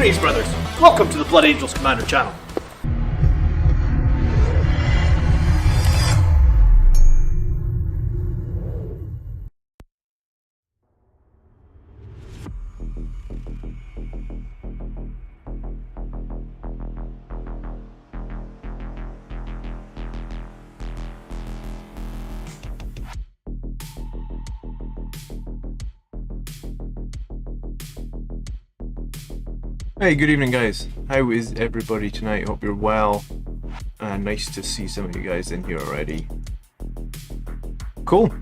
Greetings, brothers! Welcome to the Blood Angels Commander channel. Hey, good evening guys. How is everybody tonight? Hope you're well. Nice to see some of you guys in here already. Cool.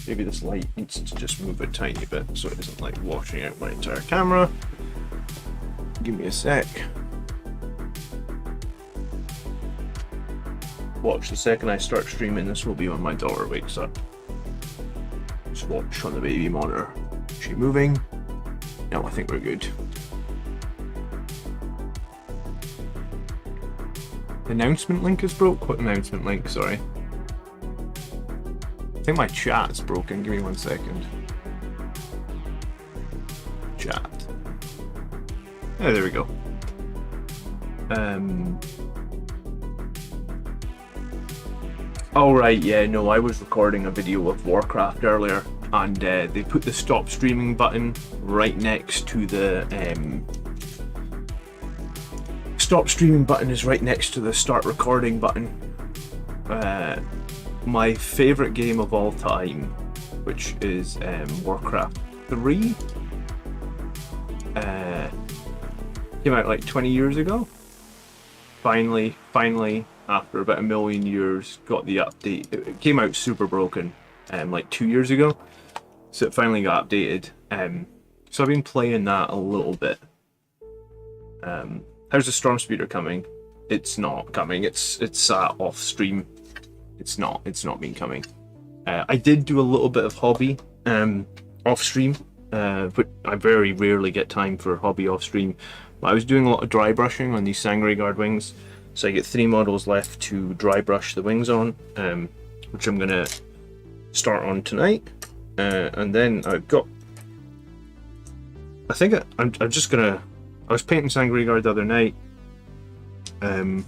Maybe this light needs to just move a tiny bit so it isn't like washing out my entire camera. Give me a sec. Watch, the second I start streaming, this will be when my daughter wakes up. Just watch on the baby monitor. Is she moving? No, I think we're good. The announcement link is broke? What announcement link? Sorry. I think my chat's broken. Give me 1 second. Chat. Oh, there we go. Oh right, yeah, no, I was recording a video of Warcraft earlier, and they put the stop streaming button right next to the stop streaming button is right next to the start recording button. My favorite game of all time, which is Warcraft 3, came out like 20 years ago. Finally, after about a million years, got the update. It came out super broken like 2 years ago, so it finally got updated. So I've been playing that a little bit. How's the Storm Speeder coming? It's not coming. It's off stream. It's not been coming. I did do a little bit of hobby off stream, but I very rarely get time for hobby off stream. I was doing a lot of dry brushing on these Sangre Guard wings, so I get 3 models left to dry brush the wings on, which I'm gonna start on tonight, and then I've got. I think I'm just gonna. I was painting Sangre Guard the other night. I'm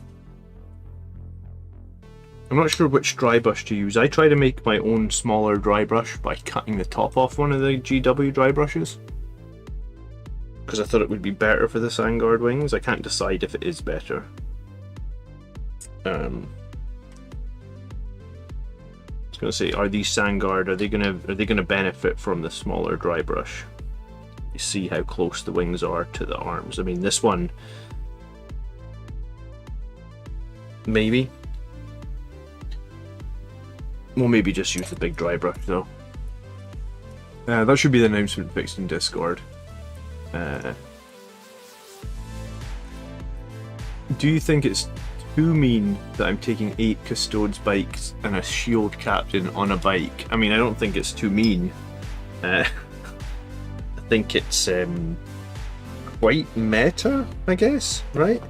not sure which dry brush to use. I try to make my own smaller dry brush by cutting the top off one of the GW dry brushes, because I thought it would be better for the Sangard wings. I can't decide if it is better. I was gonna say, are these Sangard? Are they gonna benefit from the smaller dry brush? You see how close the wings are to the arms. I mean, this one, maybe. We'll maybe just use the big dry brush though. That should be the announcement fixed in Discord. Do you think it's too mean that I'm taking 8 Custodes bikes and a shield captain on a bike? I mean, I don't think it's too mean. I think it's quite meta, I guess, right?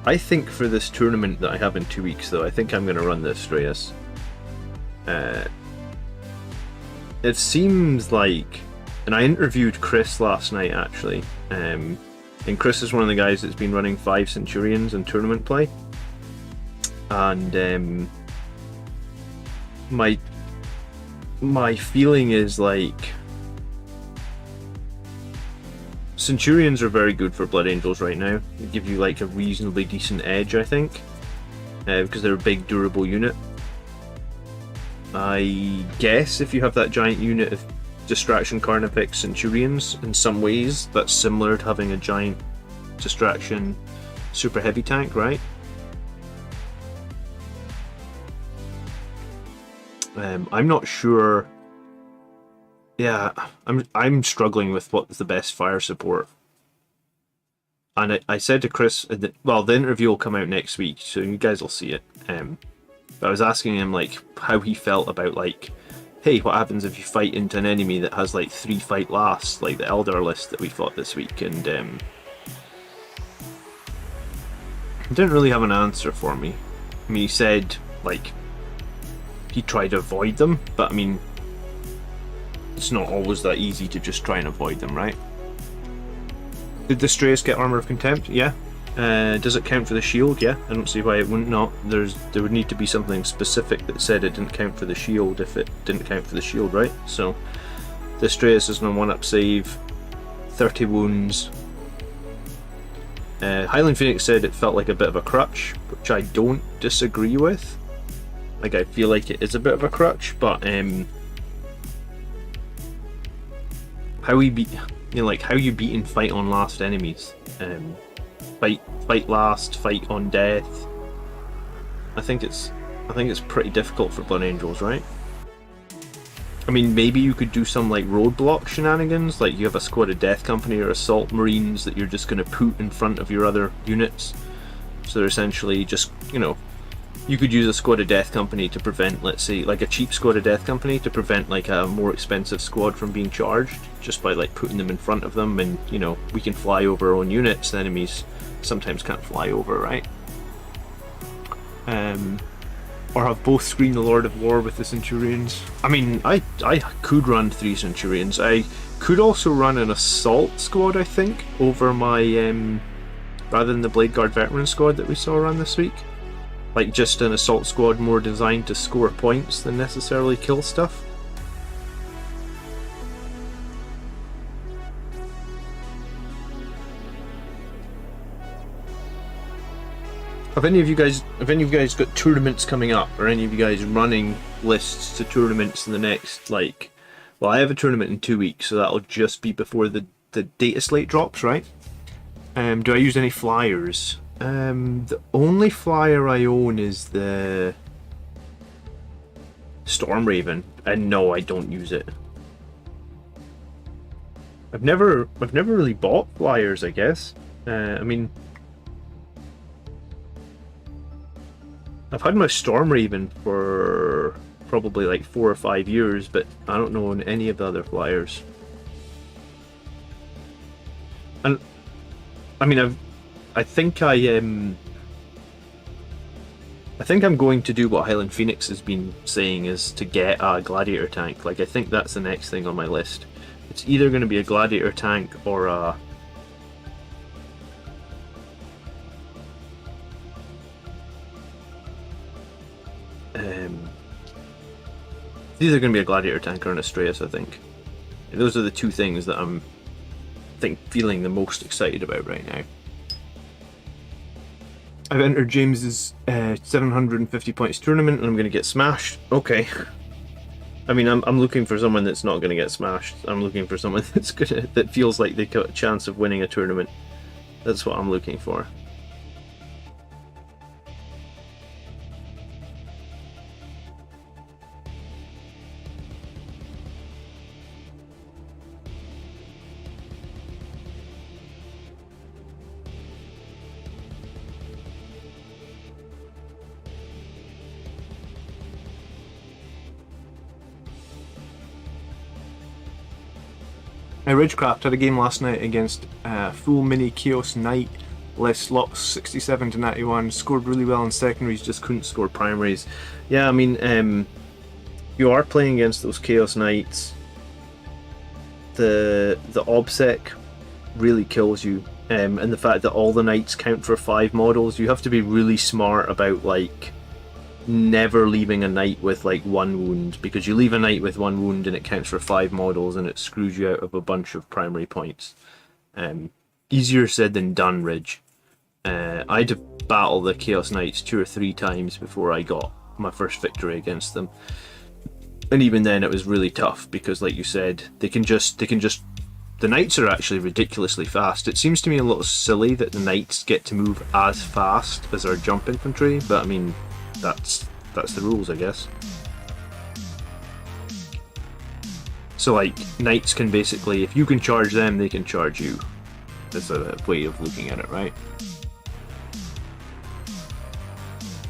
I think for this tournament that I have in 2 weeks, though, I think I'm going to run this Strayus. It seems like, and I interviewed Chris last night actually, and Chris is one of the guys that's been running 5 Centurions in tournament play, and my feeling is like Centurions are very good for Blood Angels right now. They give you like a reasonably decent edge, I think, because they're a big durable unit. I guess if you have that giant unit of Distraction Carnifex Centurions, in some ways that's similar to having a giant Distraction super heavy tank, right? I'm not sure. Yeah, I'm struggling with what's the best fire support. And I said to Chris, well, the interview will come out next week, so you guys will see it. But I was asking him like how he felt about like, hey, what happens if you fight into an enemy that has like 3 fight lasts, like the Eldar list that we fought this week, and didn't really have an answer for me. I mean, he said, like, he tried to avoid them, but I mean, it's not always that easy to just try and avoid them, right? Did the Strays get Armor of Contempt? Yeah. Does it count for the shield? Yeah. I don't see why it wouldn't not. There would need to be something specific that said it didn't count for the shield if it didn't count for the shield, right? So, the Strays is on 1-up save, 30 wounds. Highland Phoenix said it felt like a bit of a crutch, which I don't disagree with. Like, I feel like it is a bit of a crutch, but how you beat and fight on last enemies, fight last, fight on death. I think it's pretty difficult for Blood Angels, right? I mean, maybe you could do some like roadblock shenanigans, like you have a squad of Death Company or Assault Marines that you're just going to put in front of your other units. So they're essentially just, you know, you could use a squad of Death Company to prevent, let's say, like a cheap squad of Death Company to prevent like a more expensive squad from being charged, just by like putting them in front of them, and you know, we can fly over our own units, the enemies sometimes can't fly over, right? Or have both screen the Lord of War with the Centurions. I mean, I could run 3 Centurions. I could also run an Assault squad, I think, over my, rather than the Blade Guard Veteran squad that we saw run this week. Like just an Assault squad more designed to score points than necessarily kill stuff. Have any of you guys got tournaments coming up, or any of you guys running lists to tournaments in the next, like, well, I have a tournament in 2 weeks, so that'll just be before the data slate drops, right? Do I use any flyers? The only flyer I own is the Storm Raven, and no, I don't use it. I've never really bought flyers, I guess. I mean, I've had my Storm Raven for probably like 4 or 5 years, but I don't know any of the other flyers. And I mean, I think I'm going to do what Highland Phoenix has been saying, is to get a Gladiator tank. Like, I think that's the next thing on my list. It's either going to be a Gladiator tank or a it's either going to be a Gladiator tank or an Astraeus, I think. Those are the 2 things that I'm feeling the most excited about right now. I've entered James's 750 points tournament and I'm going to get smashed. Okay. I mean, I'm looking for someone that's not going to get smashed. I'm looking for someone that feels like they've got a chance of winning a tournament. That's what I'm looking for. Ridgecraft had a game last night against full mini Chaos Knight, less slots, 67 to 91, scored really well in secondaries, just couldn't score primaries. Yeah, I mean, you are playing against those Chaos Knights. The OBSEC really kills you, and the fact that all the Knights count for 5 models, you have to be really smart about, like, never leaving a Knight with like 1 wound, because you leave a Knight with 1 wound and it counts for 5 models and it screws you out of a bunch of primary points. Easier said than done, Ridge. I had to battle the Chaos Knights 2 or 3 times before I got my first victory against them, and even then it was really tough, because like you said, they can just the Knights are actually ridiculously fast. It seems to me a little silly that the Knights get to move as fast as our jump infantry, but I mean, that's the rules, I guess. So like, Knights can basically, if you can charge them, they can charge you. That's a way of looking at it, right?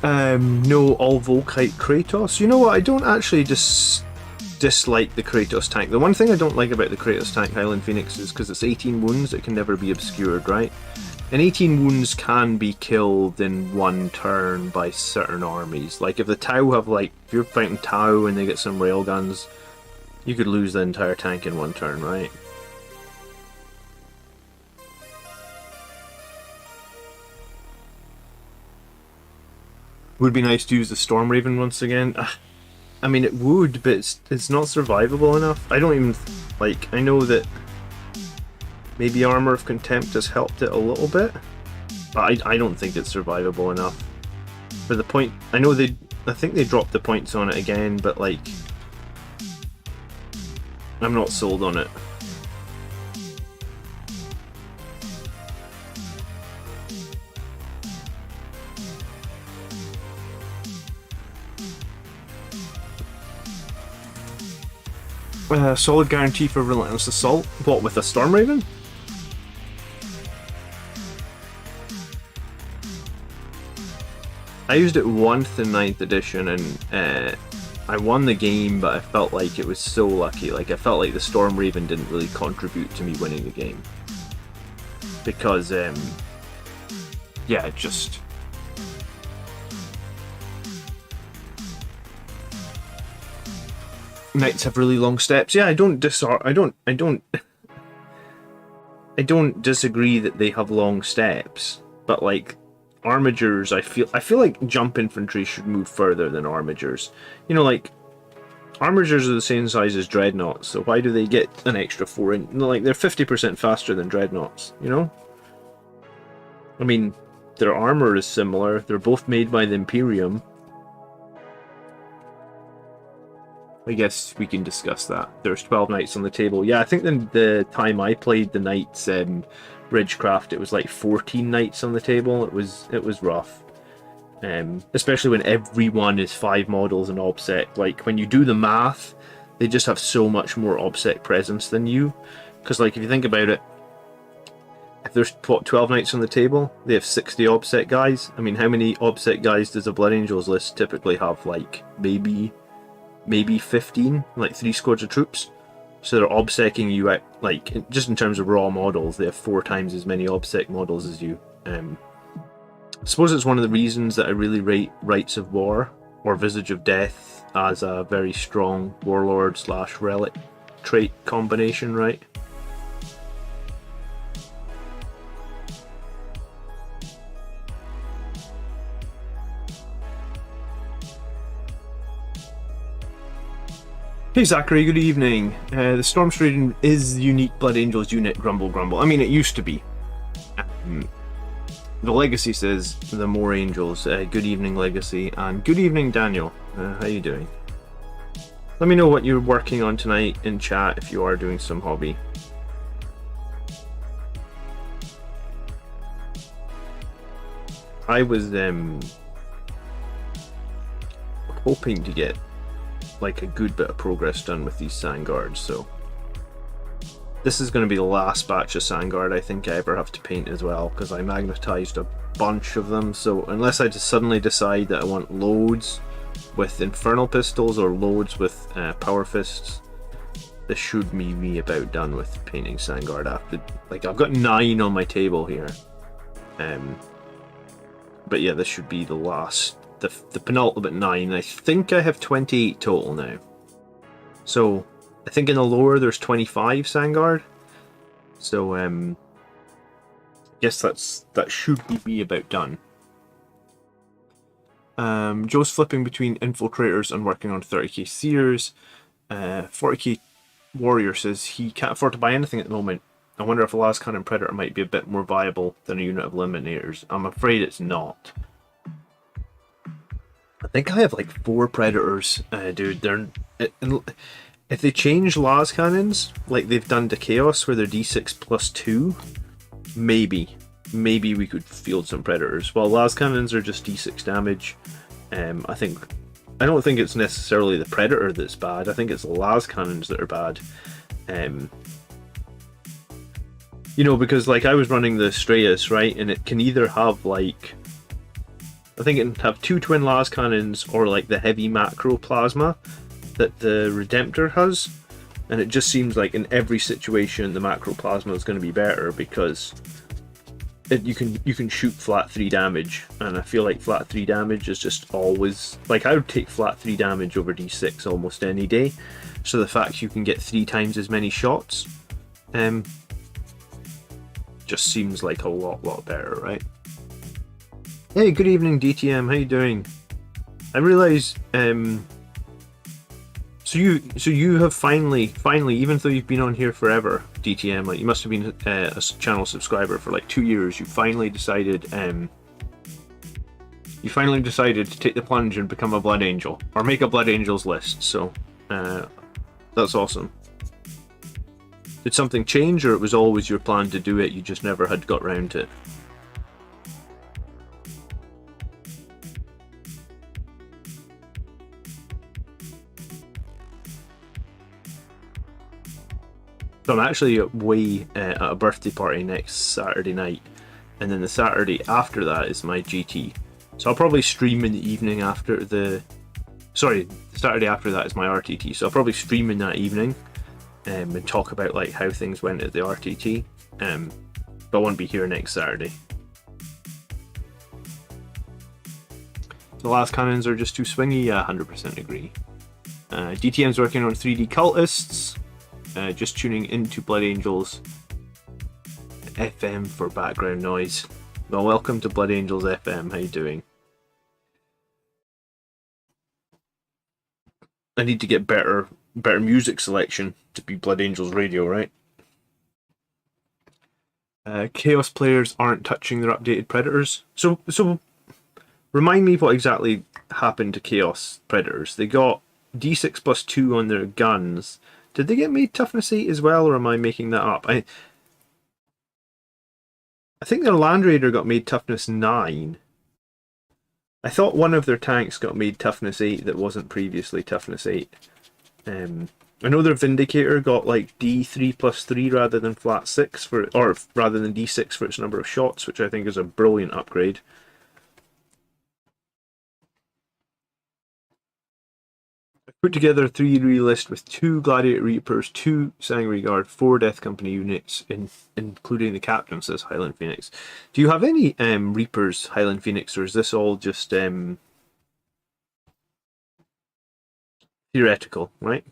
No, all Volkite Kratos. You know what, I don't actually dislike the Kratos tank. The one thing I don't like about the Kratos tank, Highland Phoenix, is because it's 18 wounds, it can never be obscured, right? And 18 wounds can be killed in one turn by certain armies. Like if the Tau have like, if you're fighting Tau and they get some railguns, you could lose the entire tank in one turn, right? Would be nice to use the Storm Raven once again. I mean, it would, but it's not survivable enough. I don't even, like, I know that maybe Armor of Contempt has helped it a little bit, but I don't think it's survivable enough. For the point, I know I think they dropped the points on it again, but like, I'm not sold on it. Solid guarantee for Relentless Assault. What, with a Storm Raven? I used it once in 9th edition and I won the game, but I felt like it was so lucky. Like, I felt like the Storm Raven didn't really contribute to me winning the game. Because, yeah, it just... Knights have really long steps. Yeah, I don't disagree that they have long steps, but like armigers, I feel like jump infantry should move further than armigers. You know, like armigers are the same size as dreadnoughts, so why do they get an extra 4 inch? Like they're 50% faster than dreadnoughts, you know? I mean, their armor is similar. They're both made by the Imperium. I guess we can discuss that. There's 12 knights on the table. Yeah, I think the time I played the knights Ridgecraft, it was like 14 knights on the table. It was rough. Especially when everyone is 5 models in OBSEC. Like, when you do the math, they just have so much more OBSEC presence than you. Because, like, if you think about it, if there's 12 knights on the table, they have 60 OBSEC guys. I mean, how many OBSEC guys does a Blood Angels list typically have? Like, maybe 15, like 3 squads of troops. So they're obsecking you at, like, just in terms of raw models, they have 4 times as many obsec models as you. I suppose it's one of the reasons that I really rate Rites of War or Visage of Death as a very strong warlord / relic trait combination, right? Hey Zachary, good evening. The Storm Strain is the unique Blood Angels unit, grumble grumble. I mean, it used to be. The Legacy says the more angels. Good evening, Legacy, and good evening, Daniel. How you doing? Let me know what you're working on tonight in chat if you are doing some hobby. I was hoping to get like a good bit of progress done with these Sandguards, so this is going to be the last batch of Sandguard I think I ever have to paint as well, because I magnetized a bunch of them. So unless I just suddenly decide that I want loads with Infernal Pistols or loads with Power Fists, this should be me about done with painting Sandguard. After, like, I've got 9 on my table here, but yeah, this should be the last, the penultimate 9. I think I have 28 total now. So I think in the lower there's 25 Sandguard. So guess that should be about done. Joe's flipping between infiltrators and working on 30k seers. 40k warrior says he can't afford to buy anything at the moment. I wonder if a Las Cannon Predator might be a bit more viable than a unit of Eliminators. I'm afraid it's not. I think I have like 4 Predators, dude. If they change Las Cannons, like they've done to Chaos, where they're D6 plus 2, maybe we could field some Predators. Well, Las Cannons are just D6 damage. I don't think it's necessarily the Predator that's bad. I think it's the Las Cannons that are bad. You know, because like I was running the Strayus, right, and it can either have like, I think it can have 2 twin Las Cannons or like the heavy macro plasma that the Redemptor has, and it just seems like in every situation the macro plasma is going to be better, because you can shoot flat 3 damage, and I feel like flat 3 damage is just always, like, I would take flat 3 damage over d6 almost any day. So the fact you can get 3 times as many shots just seems like a lot better, right? Hey, good evening DTM, how you doing? I realise so you have finally, even though you've been on here forever, DTM, like you must have been a channel subscriber for like 2 years, you finally decided to take the plunge and become a Blood Angel, or make a Blood Angels list, so that's awesome. Did something change, or it was always your plan to do it, you just never had got round to it? So I'm actually away at a birthday party next Saturday night, and then the Saturday after that is my GT. So I'll probably stream in the evening after the... Sorry, the Saturday after that is my RTT, so I'll probably stream in that evening and talk about like how things went at the RTT, but I won't be here next Saturday. The last cannons are just too swingy, yeah, 100% agree. DTM's working on 3D cultists. Just tuning into Blood Angels FM for background noise. Well, welcome to Blood Angels FM. How you doing? I need to get better music selection to be Blood Angels radio, right? Chaos players aren't touching their updated predators. So remind me what exactly happened to Chaos predators. They got D6 plus 2 on their guns. Did they get made toughness 8 as well, or am I making that up? I think their Land Raider got made toughness 9. I thought one of their tanks got made toughness 8 that wasn't previously toughness 8. I know their Vindicator got like D3 plus 3 rather than flat 6 or rather than D6 for its number of shots, which I think is a brilliant upgrade. Put together a 3 list with 2 Gladiator Reapers, 2 Sanguinary Guard, 4 Death Company units, including the captain, says Highland Phoenix. Do you have any Reapers, Highland Phoenix, or is this all just theoretical, right?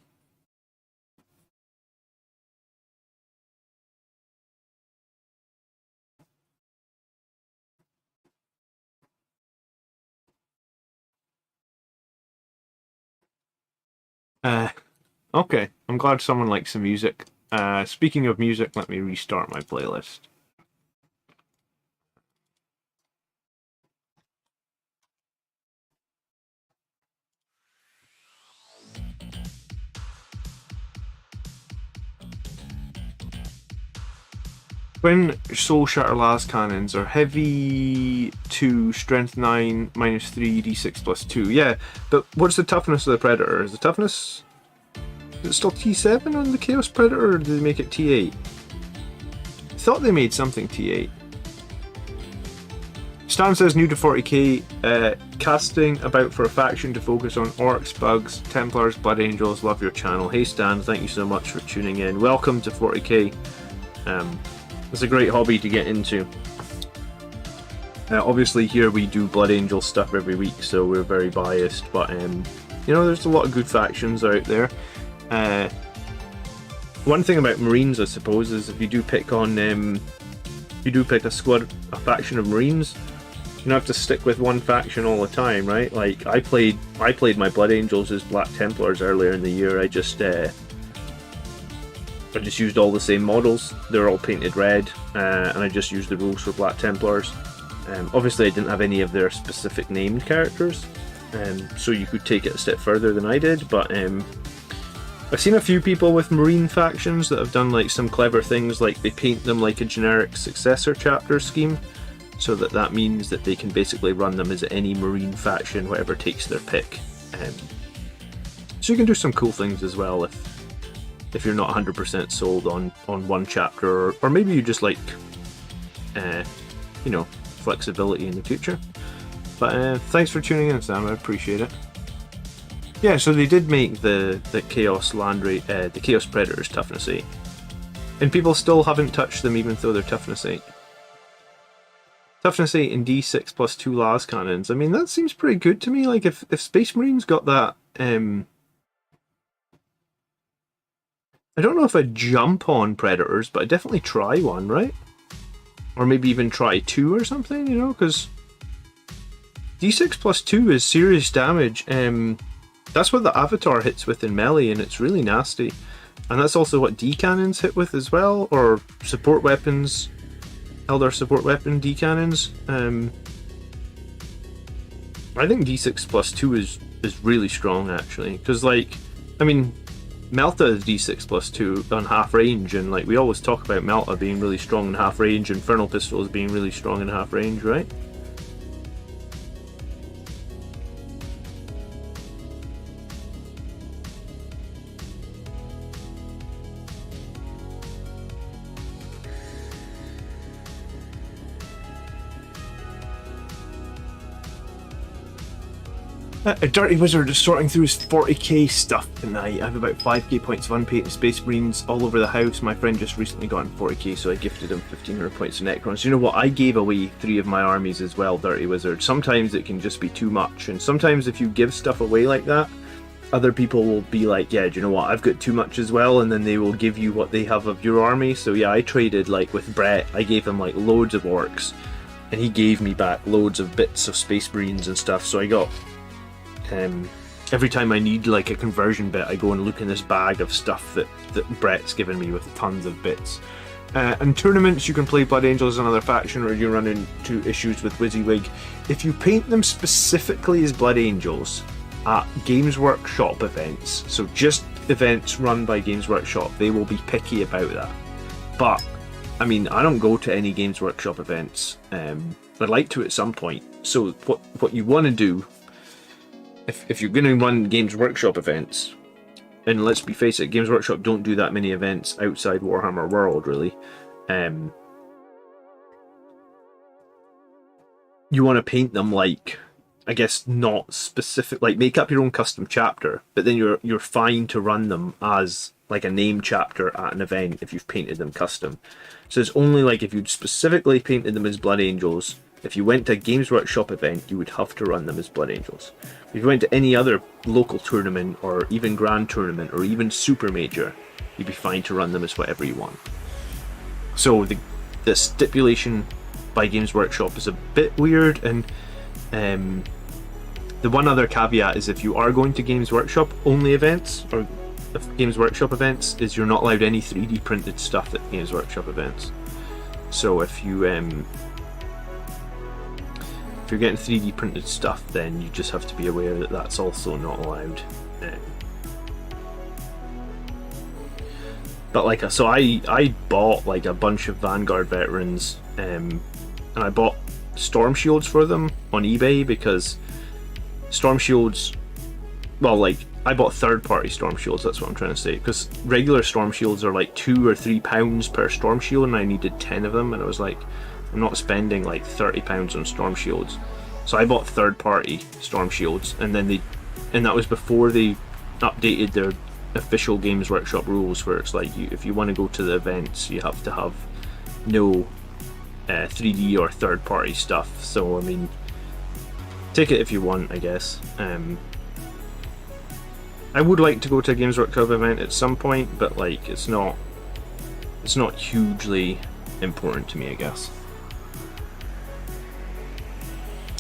Okay, I'm glad someone likes some music. Speaking of music, let me restart my playlist. When Soul Shatter Las cannons are heavy 2, strength 9, minus 3, d6 plus 2. Yeah, but what's the toughness of the Predator? Is the toughness... Is it still T7 on the Chaos Predator, or did they make it T8? I thought they made something T8. Stan says new to 40k, casting about for a faction to focus on Orcs, Bugs, Templars, Blood Angels. Love your channel. Hey Stan, thank you so much for tuning in. Welcome to 40k. It's a great hobby to get into. Obviously here we do Blood Angel stuff every week, so we're very biased, but you know, there's a lot of good factions out there. One thing about Marines, I suppose, is if you do pick on you do pick a faction of Marines, you don't have to stick with one faction all the time, right? Like I played my Blood Angels as Black Templars earlier in the year. I just used all the same models. They're all painted red, and I just used the rules for Black Templars. Obviously I didn't have any of their specific named characters, so you could take it a step further than I did, but I've seen a few people with Marine factions that have done like some clever things, like they paint them like a generic successor chapter scheme, so that means that they can basically run them as any Marine faction, whatever takes their pick. So you can do some cool things as well if you're not 100% sold on one chapter, or maybe you just like you know, flexibility in the future. But thanks for tuning in, Sam, I appreciate it. Yeah, so they did make the Chaos the Chaos Predators toughness 8, and people still haven't touched them even though they're toughness 8. Toughness 8 and D6 plus 2 las cannons. I mean, that seems pretty good to me. Like, if Space Marines got that... I don't know if I'd jump on Predators, but I'd definitely try one, right? Or maybe even try 2 or something, you know? Because D6 plus 2 is serious damage. That's what the Avatar hits with in melee, and it's really nasty. And that's also what D cannons hit with as well, or support weapons, Eldar support weapon D cannons. I think D6 plus 2 is really strong, actually. Because, like, I mean, Melta is D6 plus 2 on half range, and like we always talk about Melta being really strong in half range, Infernal Pistols being really strong in half range, right? A dirty wizard is sorting through his 40k stuff tonight. I have about 5k points of unpainted Space Marines all over the house. My friend just recently got in 40k, so I gifted him 1500 points of Necrons. You know what? I gave away 3 of my armies as well, dirty wizard. Sometimes it can just be too much, and sometimes if you give stuff away like that, other people will be like, yeah, do you know what? I've got too much as well, and then they will give you what they have of your army. So yeah, I traded like with Brett. I gave him like loads of orcs, and he gave me back loads of bits of Space Marines and stuff. So I got... every time I need like a conversion bit, I go and look in this bag of stuff that Brett's given me with tons of bits. And tournaments, you can play Blood Angels as another faction, or you run into issues with WYSIWYG. If you paint them specifically as Blood Angels at Games Workshop events, so just events run by Games Workshop, they will be picky about that. But I mean, I don't go to any Games Workshop events. I'd like to at some point. So what you want to do, if you're going to run Games Workshop events, and let's be face it, Games Workshop don't do that many events outside Warhammer World, really. You want to paint them like, I guess, not specific, like make up your own custom chapter, but then you're fine to run them as like a name chapter at an event if you've painted them custom. So it's only like if you'd specifically painted them as Blood Angels, if you went to a Games Workshop event, you would have to run them as Blood Angels. If you went to any other local tournament, or even Grand Tournament, or even Super Major, you'd be fine to run them as whatever you want. So the stipulation by Games Workshop is a bit weird, and the one other caveat is if you are going to Games Workshop only events, or Games Workshop events, is you're not allowed any 3D printed stuff at Games Workshop events. So if you're getting 3D printed stuff, then you just have to be aware that that's also not allowed. But like, so I bought like a bunch of Vanguard veterans, and I bought Storm Shields for them on eBay, because Storm Shields, well, like, I bought third-party Storm Shields, that's what I'm trying to say, because regular Storm Shields are like £2 or £3 per Storm Shield, and I needed 10 of them, and I was like, I'm not spending like £30 on Storm Shields. So I bought third-party Storm Shields, and that was before they updated their official Games Workshop rules, where it's like, if you want to go to the events, you have to have no 3D or third-party stuff. So I mean, take it if you want, I guess. I would like to go to a Games Workshop event at some point, but like, it's not hugely important to me, I guess.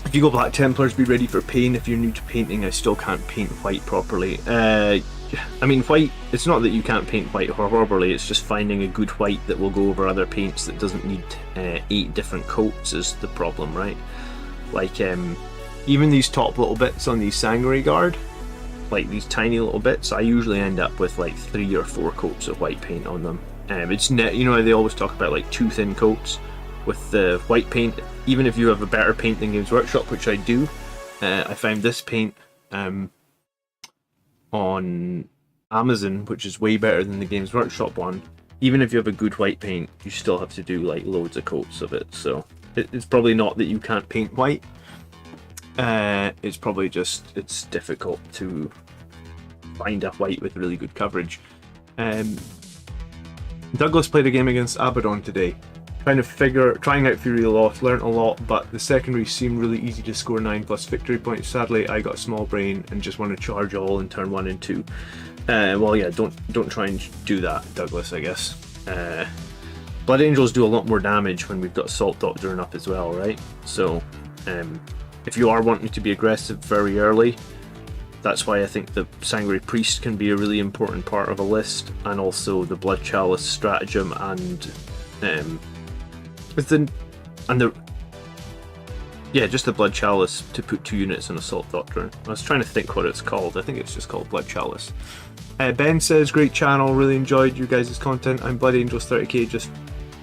If you go Black Templars, be ready for pain. If you're new to painting, I still can't paint white properly. I mean, white, it's not that you can't paint white properly, it's just finding a good white that will go over other paints that doesn't need 8 different coats is the problem, right? Like, even these top little bits on these Sangre Guard, like these tiny little bits, I usually end up with like 3 or 4 coats of white paint on them. It's you know, they always talk about like 2 thin coats with the white paint. Even if you have a better paint than Games Workshop, which I do, I found this paint on Amazon, which is way better than the Games Workshop one. Even if you have a good white paint, you still have to do like loads of coats of it. So it's probably not that you can't paint white. It's probably just, it's difficult to find a white with really good coverage. Douglas played a game against Abaddon today. trying out Fury Lost, learnt a lot, but the secondaries seem really easy to score 9+ victory points. Sadly, I got a small brain and just want to charge all in turn 1 and 2. Well, yeah, don't try and do that, Douglas, I guess. Blood Angels do a lot more damage when we've got Assault Doctrine up as well, right? So, if you are wanting to be aggressive very early, that's why I think the Sanguinary Priest can be a really important part of a list, and also the Blood Chalice stratagem and just the Blood Chalice to put 2 units in Assault Doctrine. I was trying to think what it's called. I think it's just called Blood Chalice. Ben says, great channel, really enjoyed you guys' content. I'm Blood Angels 30k, just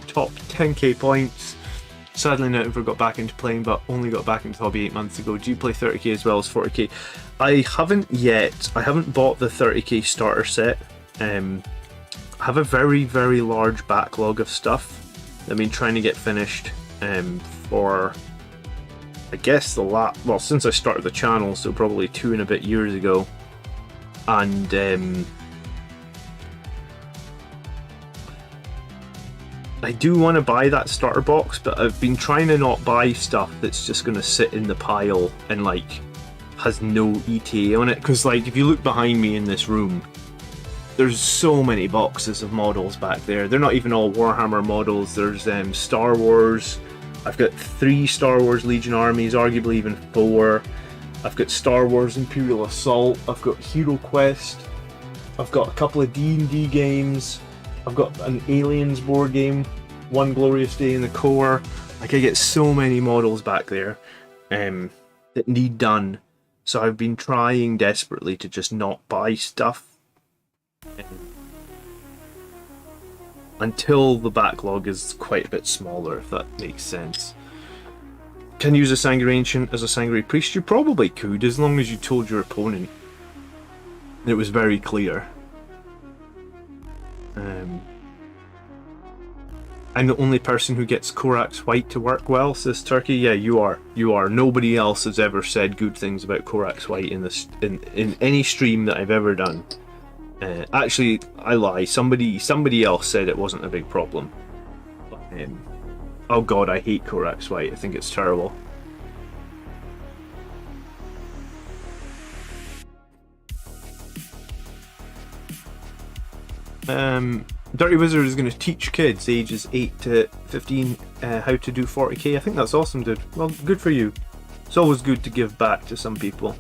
top 10k points. Sadly never got back into playing, but only got back into the hobby 8 months ago. Do you play 30k as well as 40k? I haven't yet. I haven't bought the 30k starter set. I have a very, very large backlog of stuff I've been trying to get finished for, I guess, since I started the channel, so probably 2 and a bit years ago. And I do want to buy that starter box, but I've been trying to not buy stuff that's just going to sit in the pile and like has no ETA on it, because like if you look behind me in this room, there's so many boxes of models back there. They're not even all Warhammer models. There's Star Wars. I've got 3 Star Wars Legion armies, arguably even 4. I've got Star Wars Imperial Assault. I've got Hero Quest. I've got a couple of D&D games. I've got an Aliens board game, One Glorious Day in the Core. Like, I get so many models back there that need done. So I've been trying desperately to just not buy stuff until the backlog is quite a bit smaller, if that makes sense. Can you use a Sanguinary Ancient as a Sanguinary Priest? You probably could, as long as you told your opponent it was very clear. I'm the only person who gets Corax White to work well, says Turkey. Yeah, you are. You are. Nobody else has ever said good things about Corax White in any stream that I've ever done. Actually, I lie. Somebody else said it wasn't a big problem. Oh god, I hate Corax White. I think it's terrible. Dirty Wizard is going to teach kids ages 8 to 15 how to do 40k. I think that's awesome, dude. Well, good for you. It's always good to give back to some people.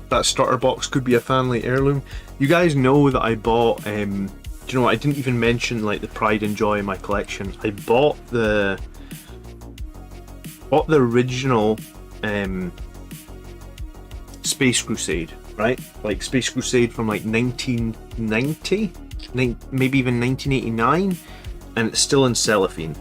That starter box could be a family heirloom. You guys know that I bought, do you know what, I didn't even mention like the pride and joy in my collection. I bought the original Space Crusade, right? Like Space Crusade from like 1990, maybe even 1989, and it's still in cellophane.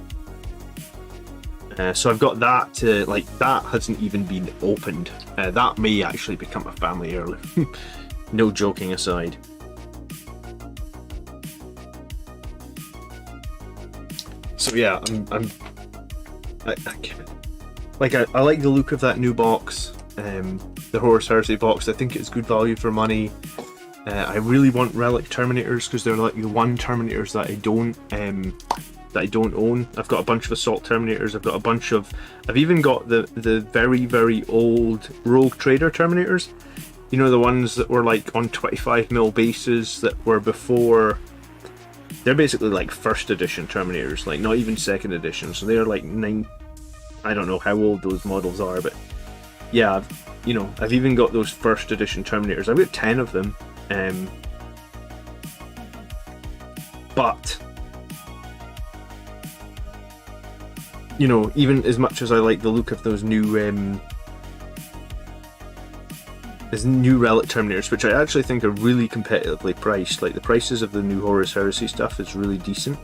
So I've got that to, like, that hasn't even been opened. That may actually become a family heirloom. No joking aside. So yeah, I like the look of that new box, the Horus Heresy box. I think it's good value for money. I really want Relic Terminators because they're like the one Terminators that I don't own. I've got a bunch of Assault Terminators. I've even got the very, very old Rogue Trader Terminators. You know, the ones that were like on 25mm bases that were before. They're basically like first edition Terminators, like not even second edition. So they're like I don't know how old those models are, but yeah, I've even got those first edition Terminators. I've got 10 of them. But even as much as I like the look of those new Relic Terminators, which I actually think are really competitively priced, like the prices of the new Horus Heresy stuff is really decent.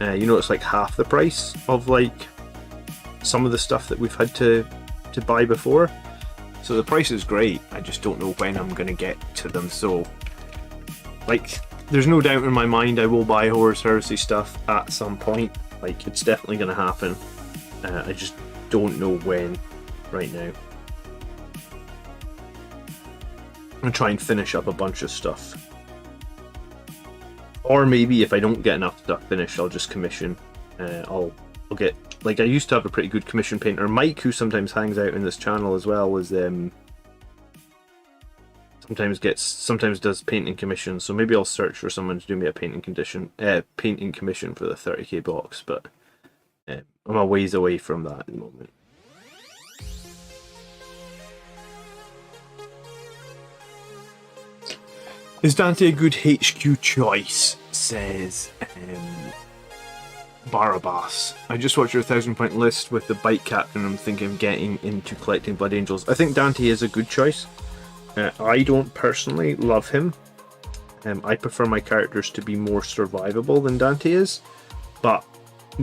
It's like half the price of like some of the stuff that we've had to buy before. So the price is great. I just don't know when I'm gonna get to them. So, like, there's no doubt in my mind I will buy Horus Heresy stuff at some point. Like, it's definitely gonna happen. I just don't know when right now. I'm gonna try and finish up a bunch of stuff. Or maybe if I don't get enough stuff finished, I'll just commission. I'll get, like, I used to have a pretty good commission painter. Mike, who sometimes hangs out in this channel as well, is sometimes does painting commissions. So maybe I'll search for someone to do me a painting commission for the 30k box. But I'm a ways away from that at the moment. Is Dante a good HQ choice? Says Barabbas. I just watched your 1,000-point list with the bike captain. I'm thinking of getting into collecting Blood Angels. I think Dante is a good choice. I don't personally love him. I prefer my characters to be more survivable than Dante is, but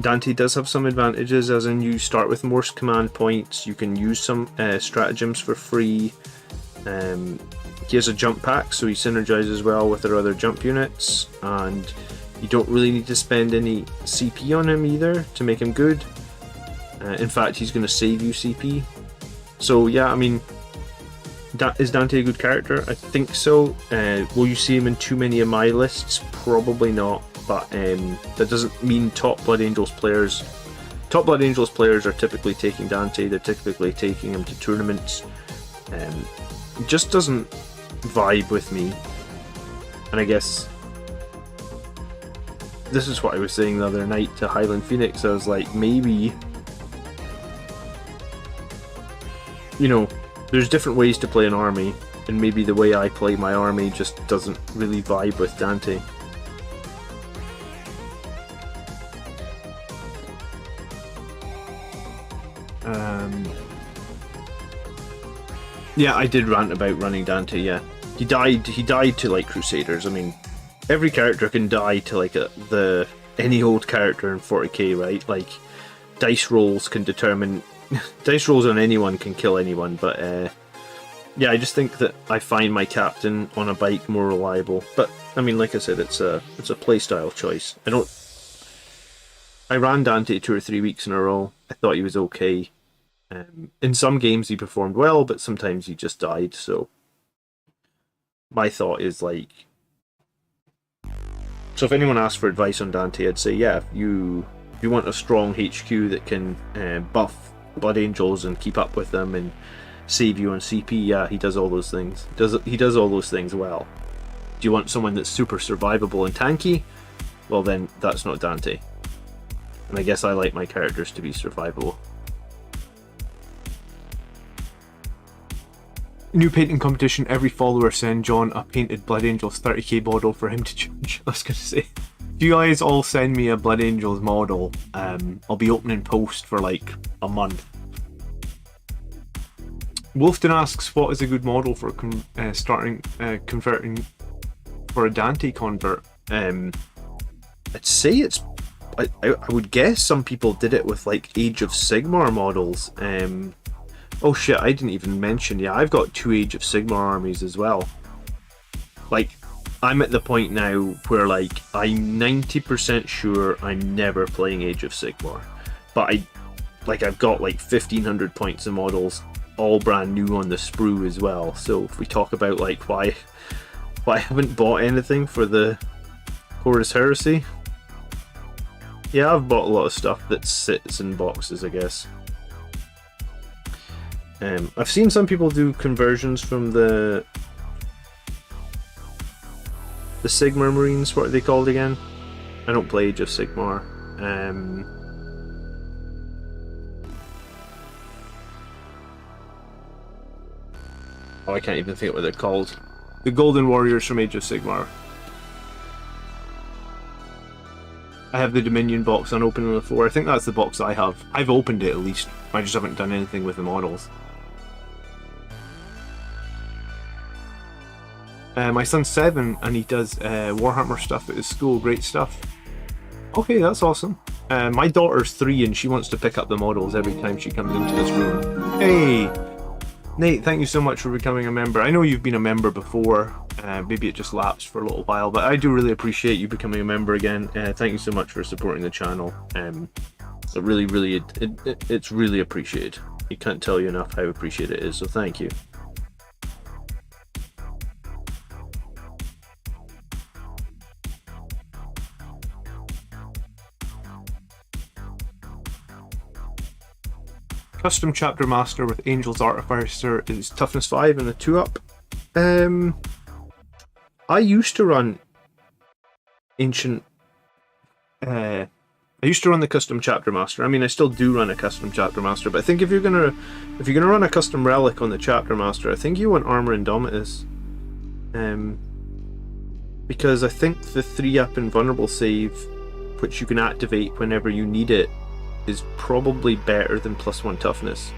Dante does have some advantages, as in you start with more command points, you can use some stratagems for free. He has a jump pack, so he synergizes well with our other jump units, and you don't really need to spend any CP on him either to make him good. In fact, he's going to save you CP. So yeah, I mean, is Dante a good character? I think so. Will you see him in too many of my lists? Probably not, but that doesn't mean top Blood Angels players are typically taking Dante. They're typically taking him to tournaments. It just doesn't vibe with me, and I guess this is what I was saying the other night to Highland Phoenix. I was like, maybe, you know, there's different ways to play an army, and maybe the way I play my army just doesn't really vibe with Dante. Yeah, I did rant about running Dante. Yeah, he died to like Crusaders. I mean, every character can die to like any old character in 40k, right? Like, dice rolls can determine. Dice rolls on anyone can kill anyone, but yeah, I just think that I find my captain on a bike more reliable. But I mean, like I said, it's a playstyle choice. I ran Dante 2 or 3 weeks in a row. I thought he was okay. In some games he performed well, but sometimes he just died. So my thought is, like, so if anyone asks for advice on Dante, I'd say, yeah, if you want a strong HQ that can buff Blood Angels and keep up with them and save you on CP, yeah, he does all those things. He does all those things well. Do you want someone that's super survivable and tanky? Well, then that's not Dante. And I guess I like my characters to be survivable. New painting competition. Every follower send John a painted Blood Angels 30k model for him to judge. I was going to say, if you guys all send me a Blood Angels model, I'll be opening post for like a month. Wolfton asks, what is a good model for converting for a Dante convert? I'd say it's, I would guess some people did it with like Age of Sigmar models. Oh shit, I didn't even mention, yeah, I've got 2 Age of Sigmar armies as well. Like, I'm at the point now where, like, I'm 90% sure I'm never playing Age of Sigmar. But I've got like 1,500 points of models, all brand new on the sprue as well. So if we talk about like why I haven't bought anything for the Horus Heresy, yeah, I've bought a lot of stuff that sits in boxes, I guess. I've seen some people do conversions from the Sigmar Marines. What are they called again? I don't play Age of Sigmar. Oh, I can't even think what they're called. The Golden Warriors from Age of Sigmar. I have the Dominion box unopened on the floor. I think that's the box I have. I've opened it at least. I just haven't done anything with the models. My son's 7 and he does Warhammer stuff at his school. Great stuff. Okay, that's awesome. My daughter's 3 and she wants to pick up the models every time she comes into this room. Hey! Nate, thank you so much for becoming a member. I know you've been a member before. Maybe it just lapsed for a little while, but I do really appreciate you becoming a member again. Thank you so much for supporting the channel. It's really appreciated. I can't tell you enough how appreciated it is, so thank you. Custom Chapter Master with Angel's Artificer is toughness 5 and a 2-up. I used to run Ancient... I used to run the Custom Chapter Master. I mean, I still do run a Custom Chapter Master, but I think if you're gonna run a Custom Relic on the Chapter Master, I think you want Armor Indomitus. Because I think the 3-up Invulnerable save, which you can activate whenever you need it, is probably better than +1 toughness.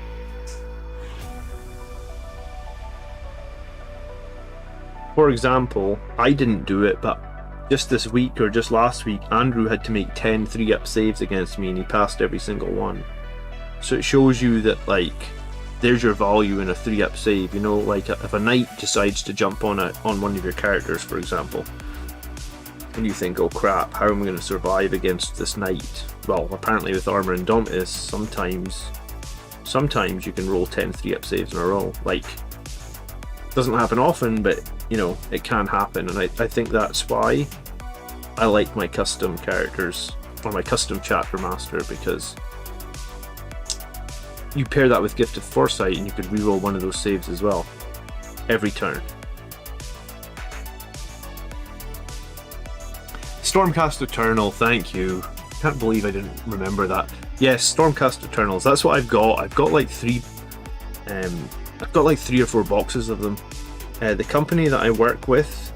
For example, I didn't do it, but just this week or just last week, Andrew had to make 10 3-up saves against me and he passed every single one. So it shows you that, like, there's your value in a 3-up save. You know, like if a knight decides to jump on one of your characters, for example, and you think, oh crap, how am I going to survive against this knight? Well, apparently with Armor Indomitus, sometimes you can roll 10 3-up saves in a row. Like, doesn't happen often, but you know, it can happen, and I think that's why I like my custom characters, or my custom Chapter Master, because you pair that with Gift of Foresight and you could reroll one of those saves as well, every turn. Stormcast Eternal, thank you. Can't believe I didn't remember that. Yes, Stormcast Eternals, that's what I've got. I've got like 3 or 4 boxes of them. The company that I work with,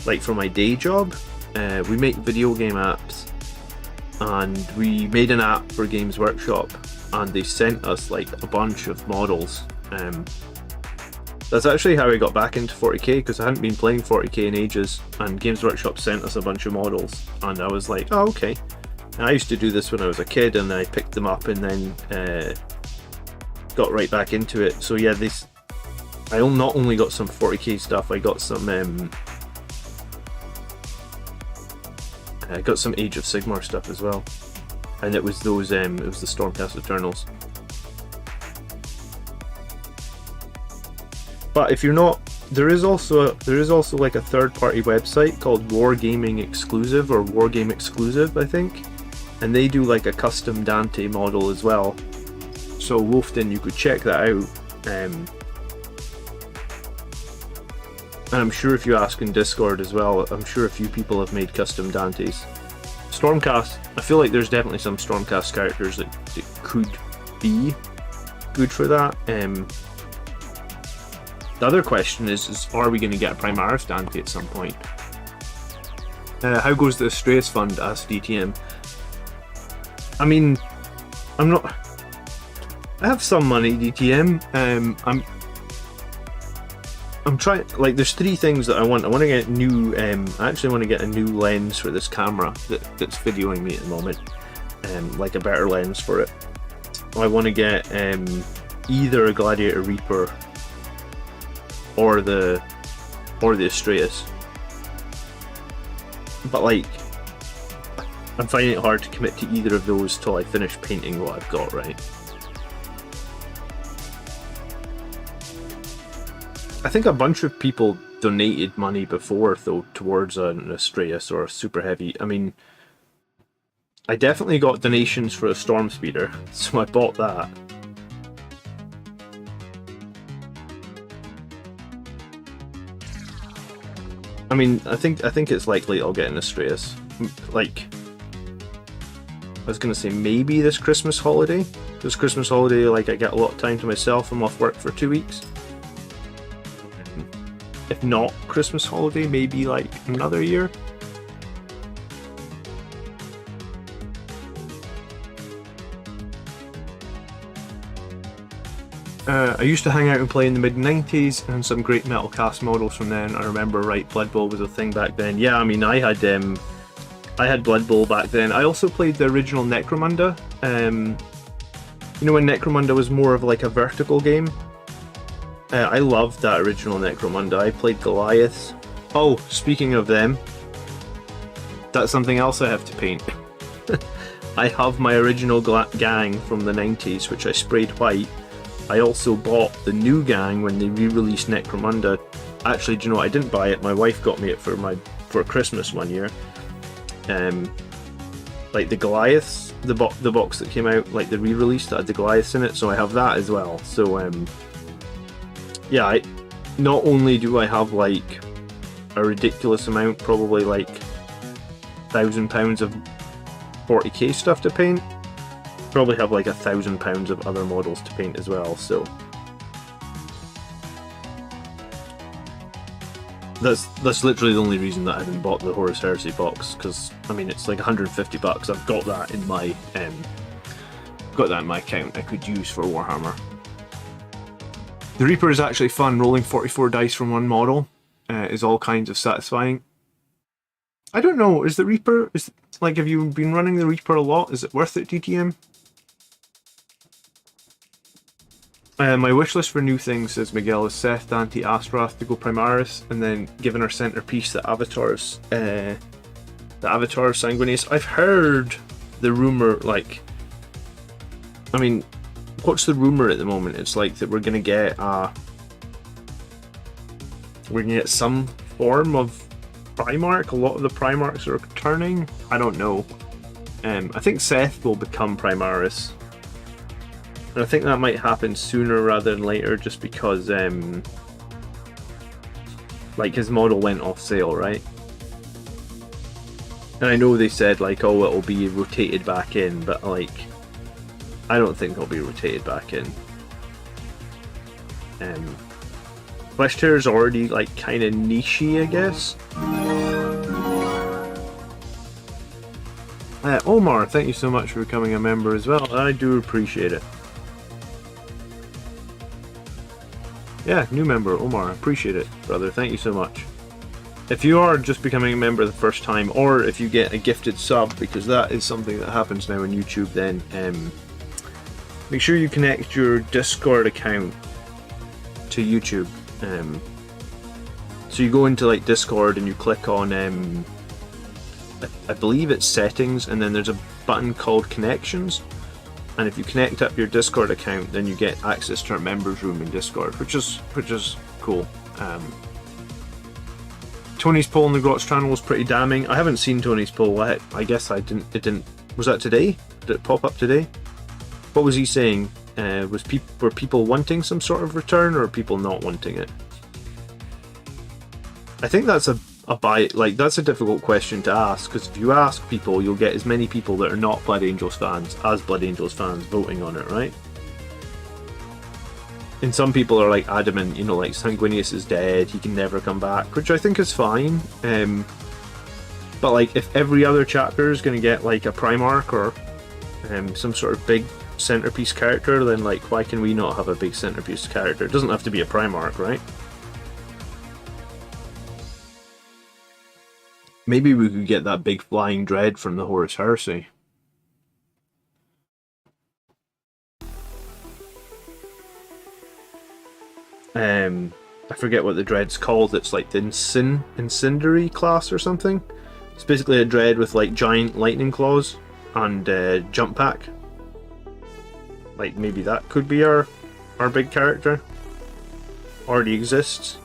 like for my day job, we make video game apps, and we made an app for Games Workshop, and they sent us like a bunch of models. That's actually how I got back into 40k, because I hadn't been playing 40k in ages, and Games Workshop sent us a bunch of models, and I was like, oh okay. And I used to do this when I was a kid, and I picked them up and then got right back into it. So yeah, I not only got some 40k stuff, I got some Age of Sigmar stuff as well, and it was those it was the Stormcast Eternals. But if you're not, there is also like a third-party website called Wargaming Exclusive, or Wargame Exclusive, I think, and they do like a custom Dante model as well. So Wolfden, you could check that out. And I'm sure if you ask in Discord as well, I'm sure a few people have made custom Dantes. Stormcast, I feel like there's definitely some Stormcast characters that could be good for that. The other question is are we going to get a Primaris Dante at some point? How goes the Astraeus Fund? Asked DTM. I mean, I have some money, DTM. I'm trying, like, there's 3 things that I want. I want to get new, I actually want to get a new lens for this camera that's videoing me at the moment. Like a better lens for it. I want to get either a Gladiator Reaper or the Astraeus. But like, I'm finding it hard to commit to either of those till I finish painting what I've got, right? I think a bunch of people donated money before, though, towards an Astraeus or a Super Heavy. I mean, I definitely got donations for a Storm Speeder, so I bought that. I mean, I think it's likely I'll get an Astraeus. Like, I was gonna say maybe this Christmas holiday. This Christmas holiday, like, I get a lot of time to myself. I'm off work for 2 weeks. If not Christmas holiday, maybe like another year. I used to hang out and play in the mid-90s, and some great metal cast models from then. I remember, right, Blood Bowl was a thing back then. Yeah, I mean, I had Blood Bowl back then. I also played the original Necromunda. You know, when Necromunda was more of like a vertical game. I loved that original Necromunda. I played Goliaths. Oh, speaking of them, that's something else I have to paint. I have my original gang from the 90s, which I sprayed white. I also bought the new gang when they re-released Necromunda. Actually, do you know what? I didn't buy it. My wife got me it for Christmas one year. Like the Goliaths the box that came out, like the re-release that had the Goliaths in it, so I have that as well. So yeah, not only do I have like a ridiculous amount, probably like £1,000 of 40k stuff to paint, probably have like £1,000 of other models to paint as well. So that's literally the only reason that I haven't bought the Horus Heresy box, because I mean it's like $150. I've got that in my account I could use for Warhammer. The Reaper is actually fun. Rolling 44 dice from one model is all kinds of satisfying. I don't know, is the Reaper, have you been running the Reaper a lot? Is it worth it, DTM? My wish list for new things, says Miguel, is Seth, Dante, Astrath to go Primaris, and then given our centerpiece, the Avatars Sanguinius. I've heard the rumor, like, I mean, what's the rumor at the moment? It's like that we're gonna get some form of Primarch. A lot of the Primarchs are returning. I don't know. I think Seth will become Primaris. And I think that might happen sooner rather than later, just because like his model went off sale, right? And I know they said like, oh, it'll be rotated back in, but like, I don't think it'll be rotated back in. Flesh Tear is already like kind of nichey, I guess. Omar, thank you so much for becoming a member as well. I do appreciate it. Yeah, new member, Omar. Appreciate it, brother. Thank you so much. If you are just becoming a member the first time, or if you get a gifted sub, because that is something that happens now on YouTube, then make sure you connect your Discord account to YouTube. So you go into like Discord and you click on, I believe it's settings, and then there's a button called connections. And if you connect up your Discord account, then you get access to our members room in Discord, which is cool. Tony's poll on the Grotz channel was pretty damning. I haven't seen Tony's poll. I guess I didn't. It didn't. Was that today? Did it pop up today? What was he saying? Were people wanting some sort of return, or people not wanting it? I think that's that's a difficult question to ask, because if you ask people, you'll get as many people that are not Blood Angels fans as Blood Angels fans voting on it, right? And some people are like adamant, you know, like Sanguinius is dead, he can never come back, which I think is fine. But like, if every other chapter is going to get like a Primarch or some sort of big centerpiece character, then like, why can we not have a big centerpiece character? It doesn't have to be a Primarch, right? Maybe we could get that big flying dread from the Horus Heresy. I forget what the dread's called. It's like the Incendiary class or something. It's basically a dread with like giant lightning claws and jump pack. Like maybe that could be our big character. Already exists.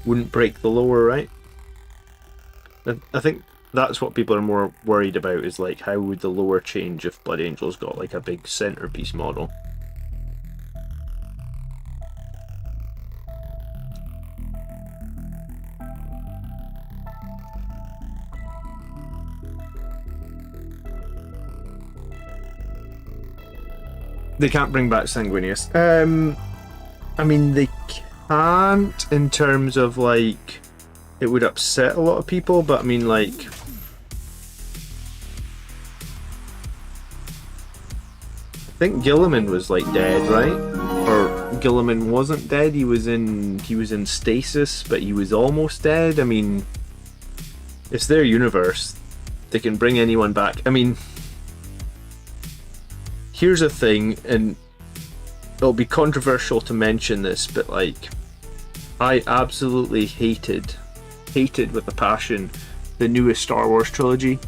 Wouldn't break the lore, right? I think that's what people are more worried about, is like, how would the lore change if Blood Angels got like a big centerpiece model? They can't bring back Sanguinius. I mean, they can't in terms of like, it would upset a lot of people, but I mean, like, I think Gilliman was like dead, right? Or Gilliman wasn't dead. He was in stasis, but he was almost dead. I mean, it's their universe. They can bring anyone back. I mean, here's a thing, and it'll be controversial to mention this, but like, I absolutely hated with a passion the newest Star Wars trilogy.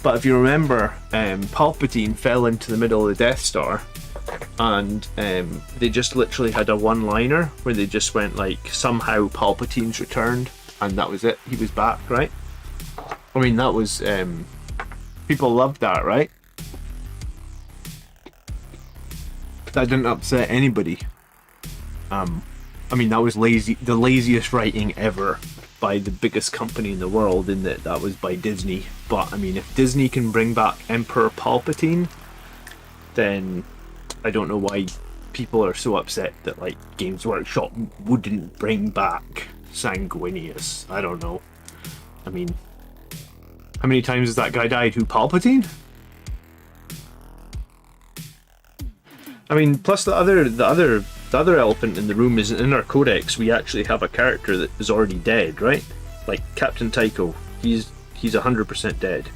But if you remember, Palpatine fell into the middle of the Death Star, and they just literally had a one-liner where they just went like, somehow Palpatine's returned, and that was it. He was back, right? I mean, that was people loved that, right? That didn't upset anybody. I mean, that was the laziest writing ever by the biggest company in the world, in that was by Disney. But I mean, if Disney can bring back Emperor Palpatine, then I don't know why people are so upset that like Games Workshop wouldn't bring back Sanguinius. I don't know. I mean, how many times has that guy died? Who, Palpatine? I mean, plus the other elephant in the room is in our codex. We actually have a character that is already dead, right? Like Captain Tycho. He's 100% dead.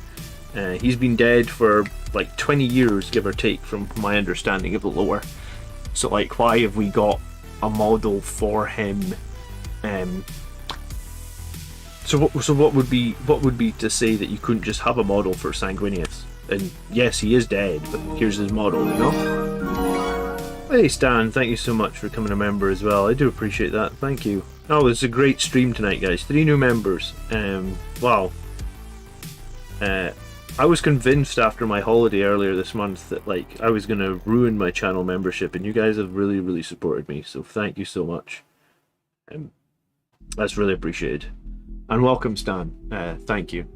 He's been dead for like 20 years, give or take, from my understanding of the lore. So like, why have we got a model for him? So what would be to say that you couldn't just have a model for Sanguinius? And yes, he is dead, but here's his model, you know? Hey Stan, thank you so much for becoming a member as well. I do appreciate that. Thank you. Oh, it's a great stream tonight, guys. 3 new members. Wow. I was convinced after my holiday earlier this month that like I was gonna ruin my channel membership, and you guys have really, really supported me. So thank you so much. That's really appreciated. And welcome, Stan. Thank you.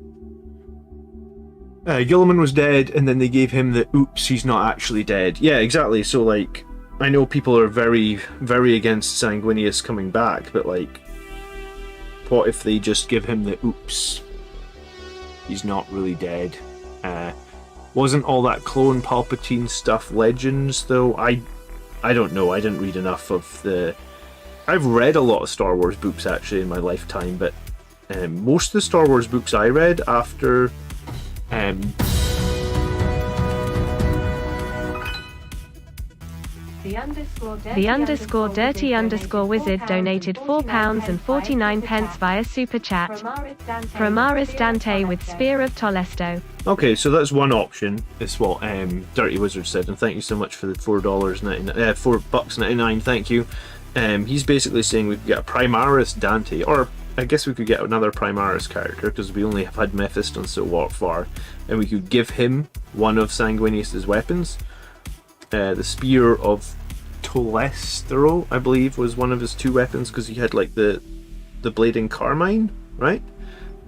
Gilliman was dead, and then they gave him the oops, he's not actually dead. Yeah, exactly. So like, I know people are very, very against Sanguinius coming back, but like, what if they just give him the oops, he's not really dead? Wasn't all that clone Palpatine stuff legends though? I don't know. I didn't read enough of the... I've read a lot of Star Wars books actually in my lifetime, but most of the Star Wars books I read after The underscore dirty underscore wizard donated £4.49 via super chat. Promaris Dante with Spear of Tolesto. Okay, so that's one option. It's what Dirty Wizard said, and thank you so much for the $4.99. Thank you. He's basically saying we could get a Primaris Dante, or I guess we could get another Primaris character because we only have had Mephiston so far, and we could give him one of Sanguinius's weapons. The Spear of Tolestero, I believe, was one of his 2 weapons because he had like the Blading Carmine, right?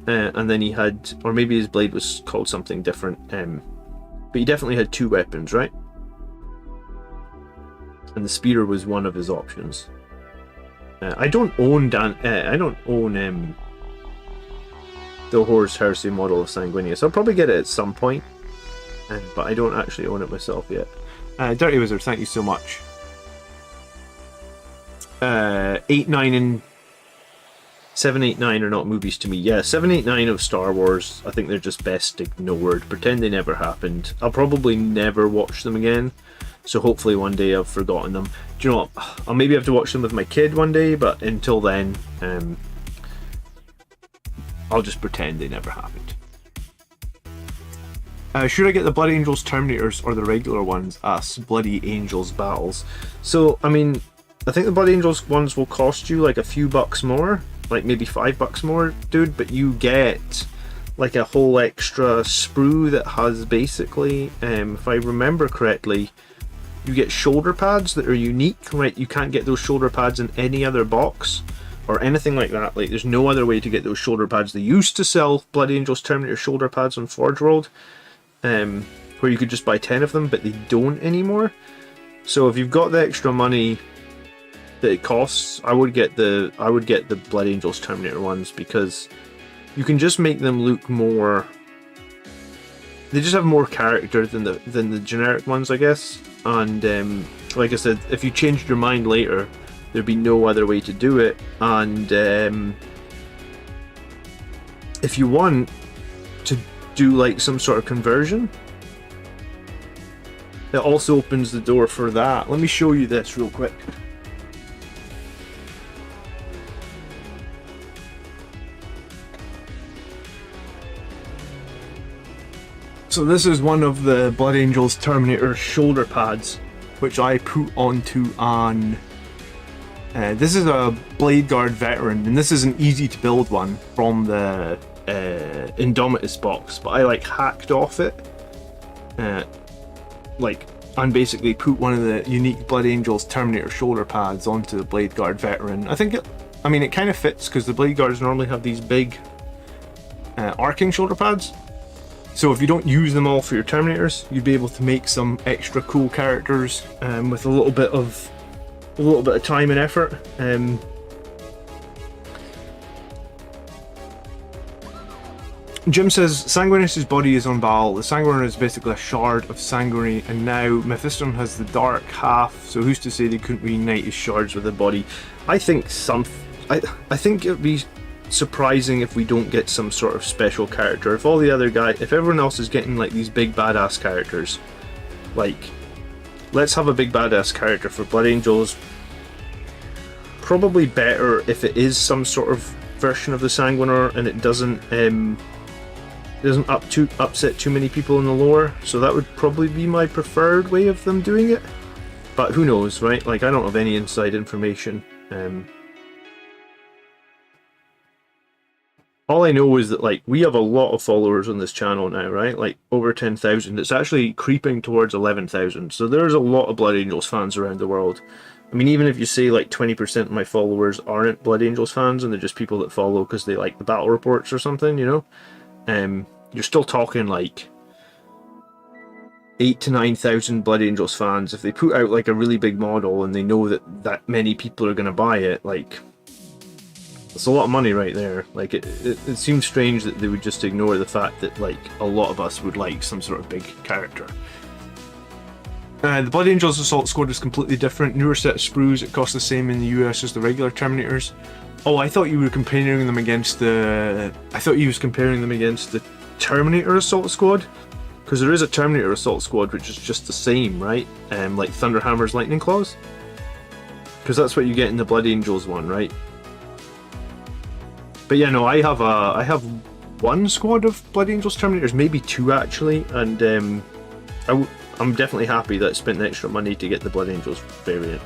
And then he had, or maybe his blade was called something different. But he definitely had 2 weapons, right? And the spear was one of his options. I don't own the Horus Heresy model of Sanguinius. I'll probably get it at some point, but I don't actually own it myself yet. Dirty Wizard, thank you so much. 8, 9, and 7, 8, 9 are not movies to me. Yeah, 7, 8, 9 of Star Wars, I think they're just best ignored. Pretend they never happened. I'll probably never watch them again, so hopefully one day I've forgotten them. Do you know what? I'll maybe have to watch them with my kid one day, but until then, I'll just pretend they never happened. Should I get the Blood Angels Terminators or the regular ones? Asks Bloody Angels Battles. So, I mean, I think the Blood Angels ones will cost you like a few bucks more, like maybe $5 more, dude, but you get like a whole extra sprue that has basically, if I remember correctly, you get shoulder pads that are unique, right? You can't get those shoulder pads in any other box or anything like that. Like, there's no other way to get those shoulder pads. They used to sell Blood Angels Terminator shoulder pads on Forge World, where you could just buy 10 of them, but they don't anymore. So if you've got the extra money that it costs, I would get the Blood Angels Terminator ones, because you can just make them look more... They just have more character than the generic ones, I guess. And like I said, if you changed your mind later, there'd be no other way to do it. And if you want to do like some sort of conversion, it also opens the door for that. Let me show you this real quick. So this is one of the Blood Angels Terminator shoulder pads, which I put onto an... this is a Blade Guard veteran, and this is an easy to build one from the Indomitus box, but I like hacked off it. Like, and basically put one of the unique Blood Angels Terminator shoulder pads onto the Blade Guard Veteran. I mean, it kind of fits because the Blade Guards normally have these big arcing shoulder pads. So if you don't use them all for your Terminators, you'd be able to make some extra cool characters with a little bit of time and effort. Jim says Sanguinus' body is on Baal. The Sanguiner is basically a shard of Sanguinary, and now Mephiston has the dark half, so who's to say they couldn't reunite his shards with the body? I think I think it would be surprising if we don't get some sort of special character. If everyone else is getting like these big badass characters, like, let's have a big badass character for Blood Angels. Probably better if it is some sort of version of the Sanguiner and it doesn't upset too many people in the lore, so that would probably be my preferred way of them doing it. But who knows, right? Like, I don't have any inside information. All I know is that, like, we have a lot of followers on this channel now, right? Like, over 10,000. It's actually creeping towards 11,000. So there's a lot of Blood Angels fans around the world. I mean, even if you say like 20% of my followers aren't Blood Angels fans and they're just people that follow because they like the battle reports or something, you know? You're still talking like 8,000 to 9,000 Blood Angels fans. If they put out like a really big model and they know that many people are going to buy it, like, it's a lot of money right there. Like, it seems strange that they would just ignore the fact that, like, a lot of us would like some sort of big character. The Blood Angels Assault Squad is completely different. Newer set of sprues. It costs the same in the US as the regular Terminators. Oh, I thought you were comparing them against the... I thought you was comparing them against the Terminator Assault Squad. Because there is a Terminator Assault Squad which is just the same, right? Like Thunderhammer's Lightning Claws. Because that's what you get in the Blood Angels one, right? But yeah, no, I have one squad of Blood Angels Terminators, maybe two actually, and I'm definitely happy that I spent the extra money to get the Blood Angels variant.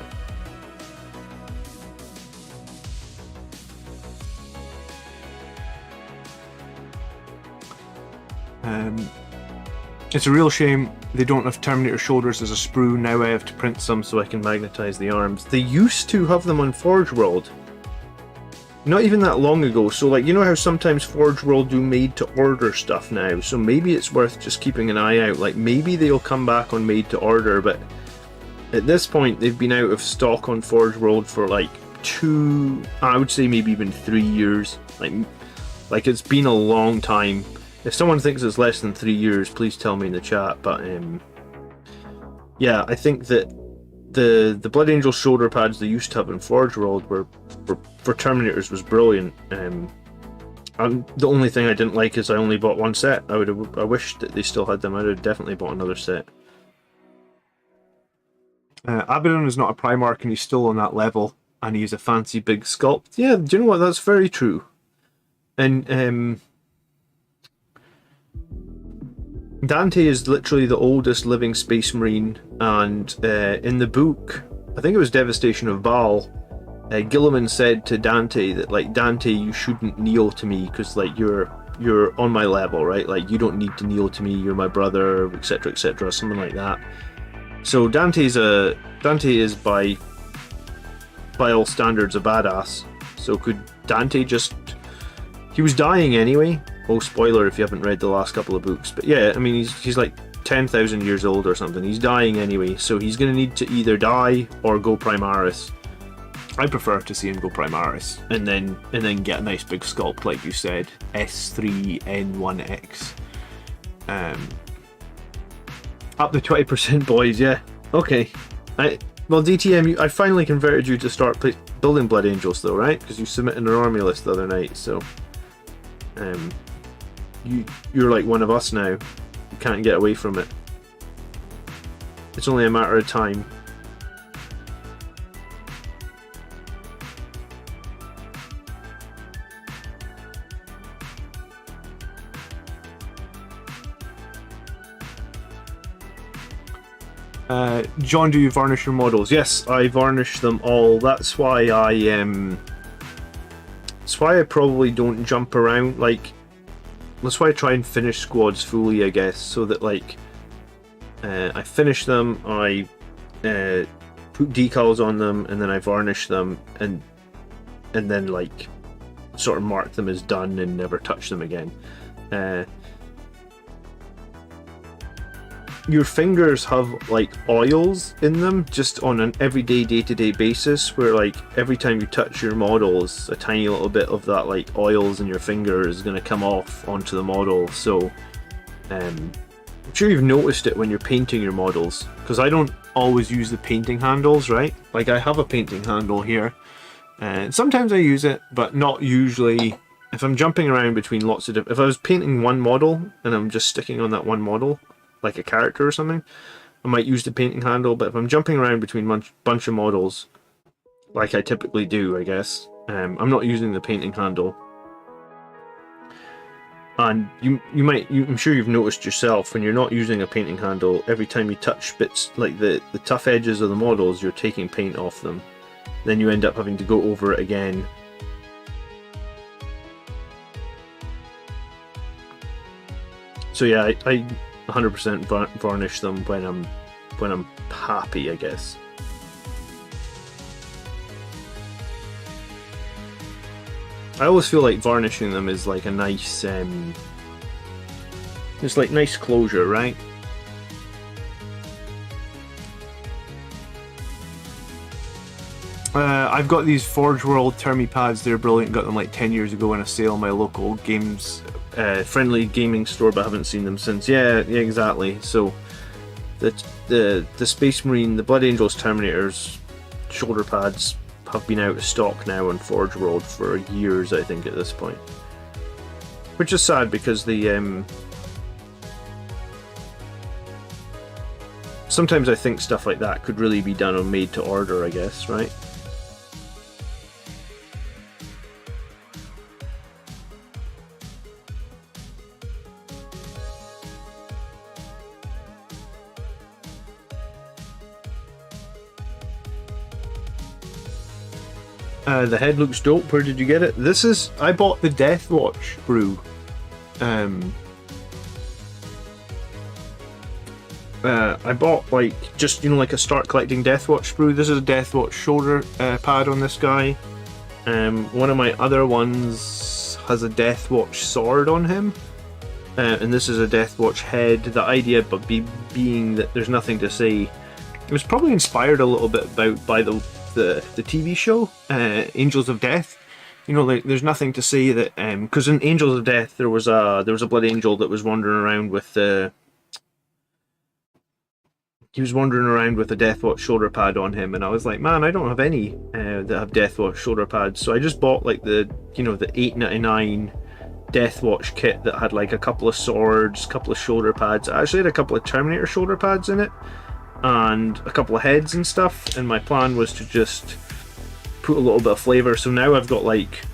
It's a real shame they don't have Terminator shoulders as a sprue. Now I have to print some so I can magnetize the arms. They used to have them on Forge World. Not even that long ago, so like, you know how sometimes Forge World do made to order stuff now, so maybe it's worth just keeping an eye out. Like, maybe they'll come back on made to order, but at this point they've been out of stock on Forge World for like I would say maybe even 3 years. Like it's been a long time. If someone thinks it's less than 3 years, please tell me in the chat. But yeah, I think that the Blood Angel shoulder pads they used to have in Forge World were for Terminators was brilliant. And the only thing I didn't like is I only bought one set. I wished that they still had them. I would have definitely bought another set. Abaddon is not a Primarch and he's still on that level, and he's a fancy big sculpt. Yeah, do you know what? That's very true. And Dante is literally the oldest living Space Marine, and in the book, I think it was Devastation of Baal, Gilliman said to Dante that, like, Dante, you shouldn't kneel to me because, like, you're on my level, right? Like, you don't need to kneel to me, you're my brother, etc., something like that. So Dante is by all standards a badass. So could Dante just... He was dying anyway. Oh, spoiler if you haven't read the last couple of books. But yeah, I mean, he's like 10,000 years old or something. He's dying anyway, so he's going to need to either die or go Primaris. I prefer to see him go Primaris and then get a nice big sculpt, like you said, S3N1X. Up to 20%, boys. Yeah. Okay. Well, DTM, I finally converted you to start building Blood Angels, though, right? Because you submitted an army list the other night, so you're like one of us now. You can't get away from it. It's only a matter of time. John, do you varnish your models? Yes, I varnish them all. That's why I probably don't jump around. Like, that's why I try and finish squads fully, I guess, so that, like, I finish them, I put decals on them, and then I varnish them, and then like sort of mark them as done and never touch them again. Your fingers have like oils in them just on an everyday day-to-day basis, where like every time you touch your models, a tiny little bit of that like oils in your finger is going to come off onto the model. So I'm sure you've noticed it when you're painting your models, because I don't always use the painting handles, right? Like I have a painting handle here, and sometimes I use it, but not usually. If I'm jumping around between lots of if I was painting one model and I'm just sticking on that one model, like a character or something, I might use the painting handle. But if I'm jumping around between bunch of models, like I typically do, I guess, I'm not using the painting handle. And I'm sure you've noticed yourself, when you're not using a painting handle, every time you touch bits like the tough edges of the models, you're taking paint off them. Then you end up having to go over it again. So yeah, I 100% varnish them when I'm happy, I guess. I always feel like varnishing them is like a nice, it's like nice closure, right? I've got these Forge World Termi pads. They're brilliant. Got them like 10 years ago on a sale in my local games friendly gaming store, but haven't seen them since. Yeah, exactly. So the Space Marine, the Blood Angels Terminators shoulder pads have been out of stock now on Forge World for years, I think, at this point. Which is sad, because the sometimes I think stuff like that could really be done on made to order, I guess, right? The head looks dope. Where did you get it? I bought the Deathwatch brew. I bought like just like a start collecting Deathwatch sprue. This is a Deathwatch shoulder pad on this guy. One of my other ones has a Deathwatch sword on him, and this is a Deathwatch head. The idea being that there's nothing to say. It was probably inspired a little bit by the TV show Angels of Death. Like there's nothing to say that because in Angels of Death there was a Blood Angel that was wandering around with he was wandering around with a Deathwatch shoulder pad on him, and I was like, man, I don't have any that have Deathwatch shoulder pads, so I just bought like the the $8.99 Deathwatch kit that had like a couple of swords, a couple of shoulder pads. I actually had a couple of Terminator shoulder pads in it, and a couple of heads and stuff, and my plan was to just put a little bit of flavor. So now I've got like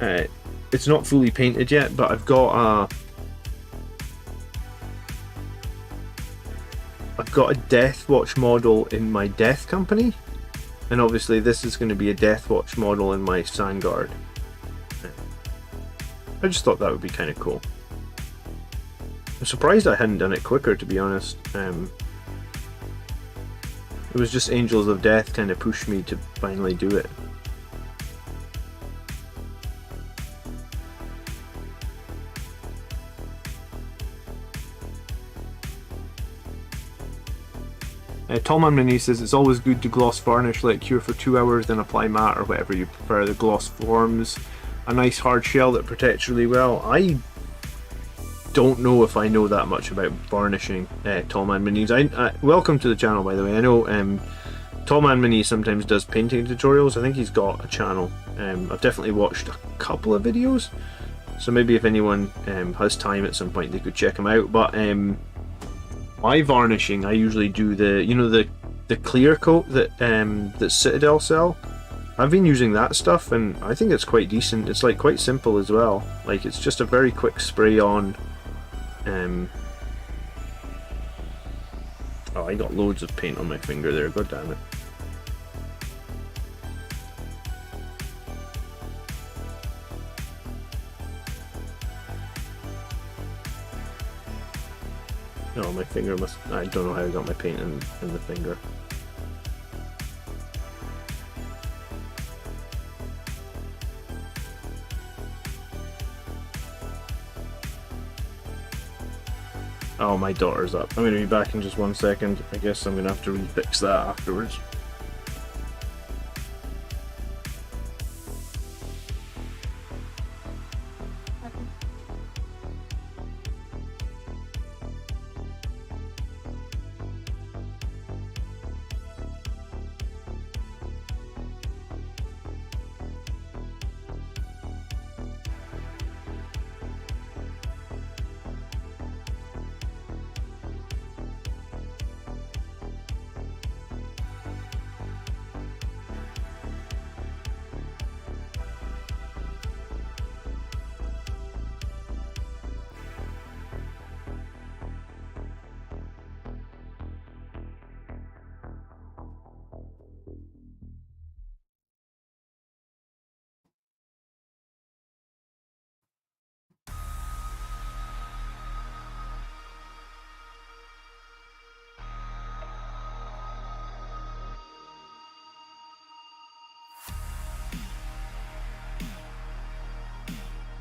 it's not fully painted yet, but I've got a Deathwatch model in my Death Company, and obviously this is going to be a Deathwatch model in my Sandguard. I just thought that would be kind of cool. I'm surprised I hadn't done it quicker, to be honest. It was just Angels of Death kind of pushed me to finally do it. Tallman Mini says it's always good to gloss varnish, let it cure for 2 hours, then apply matte or whatever you prefer. The gloss forms a nice hard shell that protects really well. I don't know if I know that much about varnishing Tallman Minis. I welcome to the channel, by the way. I know Tallman Mini sometimes does painting tutorials. I think he's got a channel. I've definitely watched a couple of videos, so maybe if anyone has time at some point they could check him out. But my varnishing, I usually do the clear coat that Citadel sell. I've been using that stuff, and I think it's quite decent. It's like quite simple as well. Like it's just a very quick spray on. Oh, I got loads of paint on my finger there. God damn it. Oh, my finger must... I don't know how I got my paint in the finger. Oh, my daughter's up. I'm going to be back in just 1 second. I guess I'm going to have to refix that afterwards.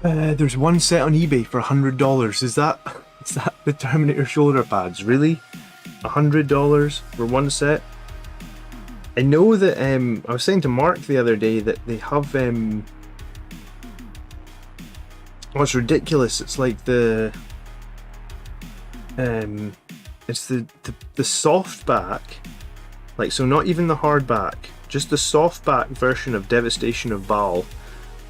There's one set on eBay for $100. Is that the Terminator shoulder pads? Really? $100 for one set? I know that I was saying to Mark the other day that they have what's ridiculous. It's like the it's the soft back, like, so not even the hard back, just the soft back version of Devastation of Baal,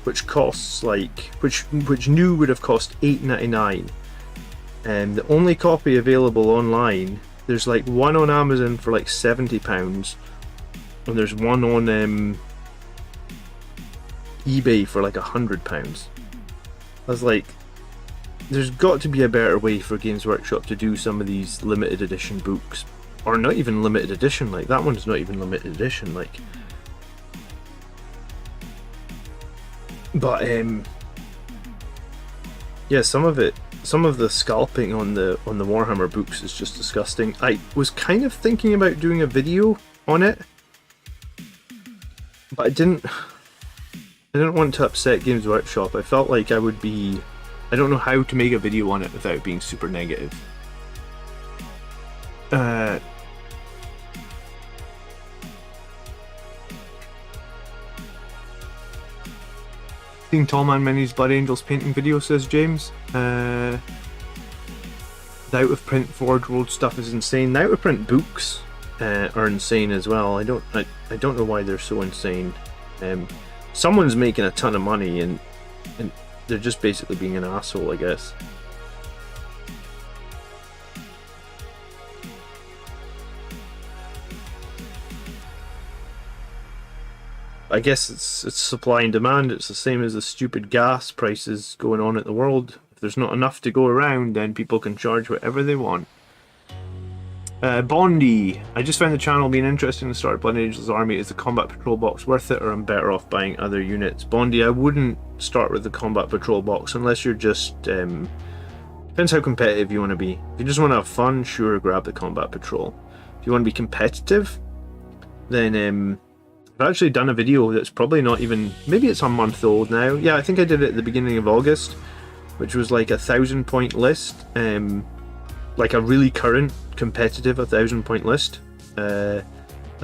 which costs like which new would have cost $8.99, and the only copy available online, there's like one on Amazon for like £70, and there's one on eBay for like £100. I was like, there's got to be a better way for Games Workshop to do some of these limited edition books, or not even limited edition, like that one's not even limited edition, like. But yeah, some of the scalping on the Warhammer books is just disgusting. I was kind of thinking about doing a video on it, but I didn't want to upset Games Workshop. I felt like I would be... I don't know how to make a video on it without being super negative. Seeing Tallman Mini's Blood Angels painting video, says James. The out of print Forge World stuff is insane. The out of print books are insane as well. I don't know why they're so insane. Someone's making a ton of money and they're just basically being an asshole, I guess. I guess it's supply and demand. It's the same as the stupid gas prices going on at the world. If there's not enough to go around, then people can charge whatever they want. Bondi, I just found the channel being interesting to start Blood Angel's army. Is the combat patrol box worth it, or I'm better off buying other units? Bondi, I wouldn't start with the combat patrol box unless you're just depends how competitive you want to be. If you just want to have fun, sure, grab the combat patrol. If you want to be competitive, then I've actually done a video that's probably not even, maybe it's a month old now. Yeah, I think I did it at the beginning of August, which was like 1,000 point list, like a really current competitive 1,000 point list. I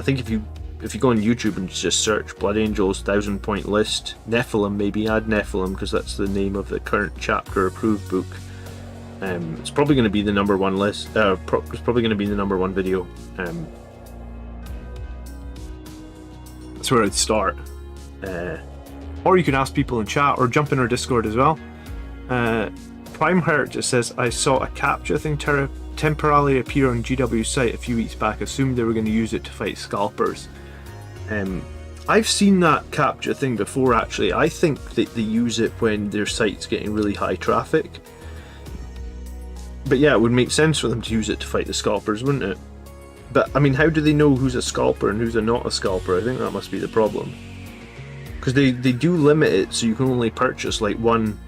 think if you go on YouTube and just search Blood Angels 1,000 point list, Nephilim, maybe add Nephilim because that's the name of the current chapter approved book. It's probably going to be the number one list. It's probably going to be the number one video. That's where I'd start. Or you can ask people in chat or jump in our Discord as well. Prime Hurt just says, I saw a capture thing temporarily appear on GW's site a few weeks back. Assumed they were going to use it to fight scalpers. I've seen that capture thing before, actually. I think that they use it when their site's getting really high traffic. But yeah, it would make sense for them to use it to fight the scalpers, wouldn't it? But I mean, how do they know who's a scalper and who's not a scalper? I think that must be the problem. Because they do limit it, so you can only purchase like one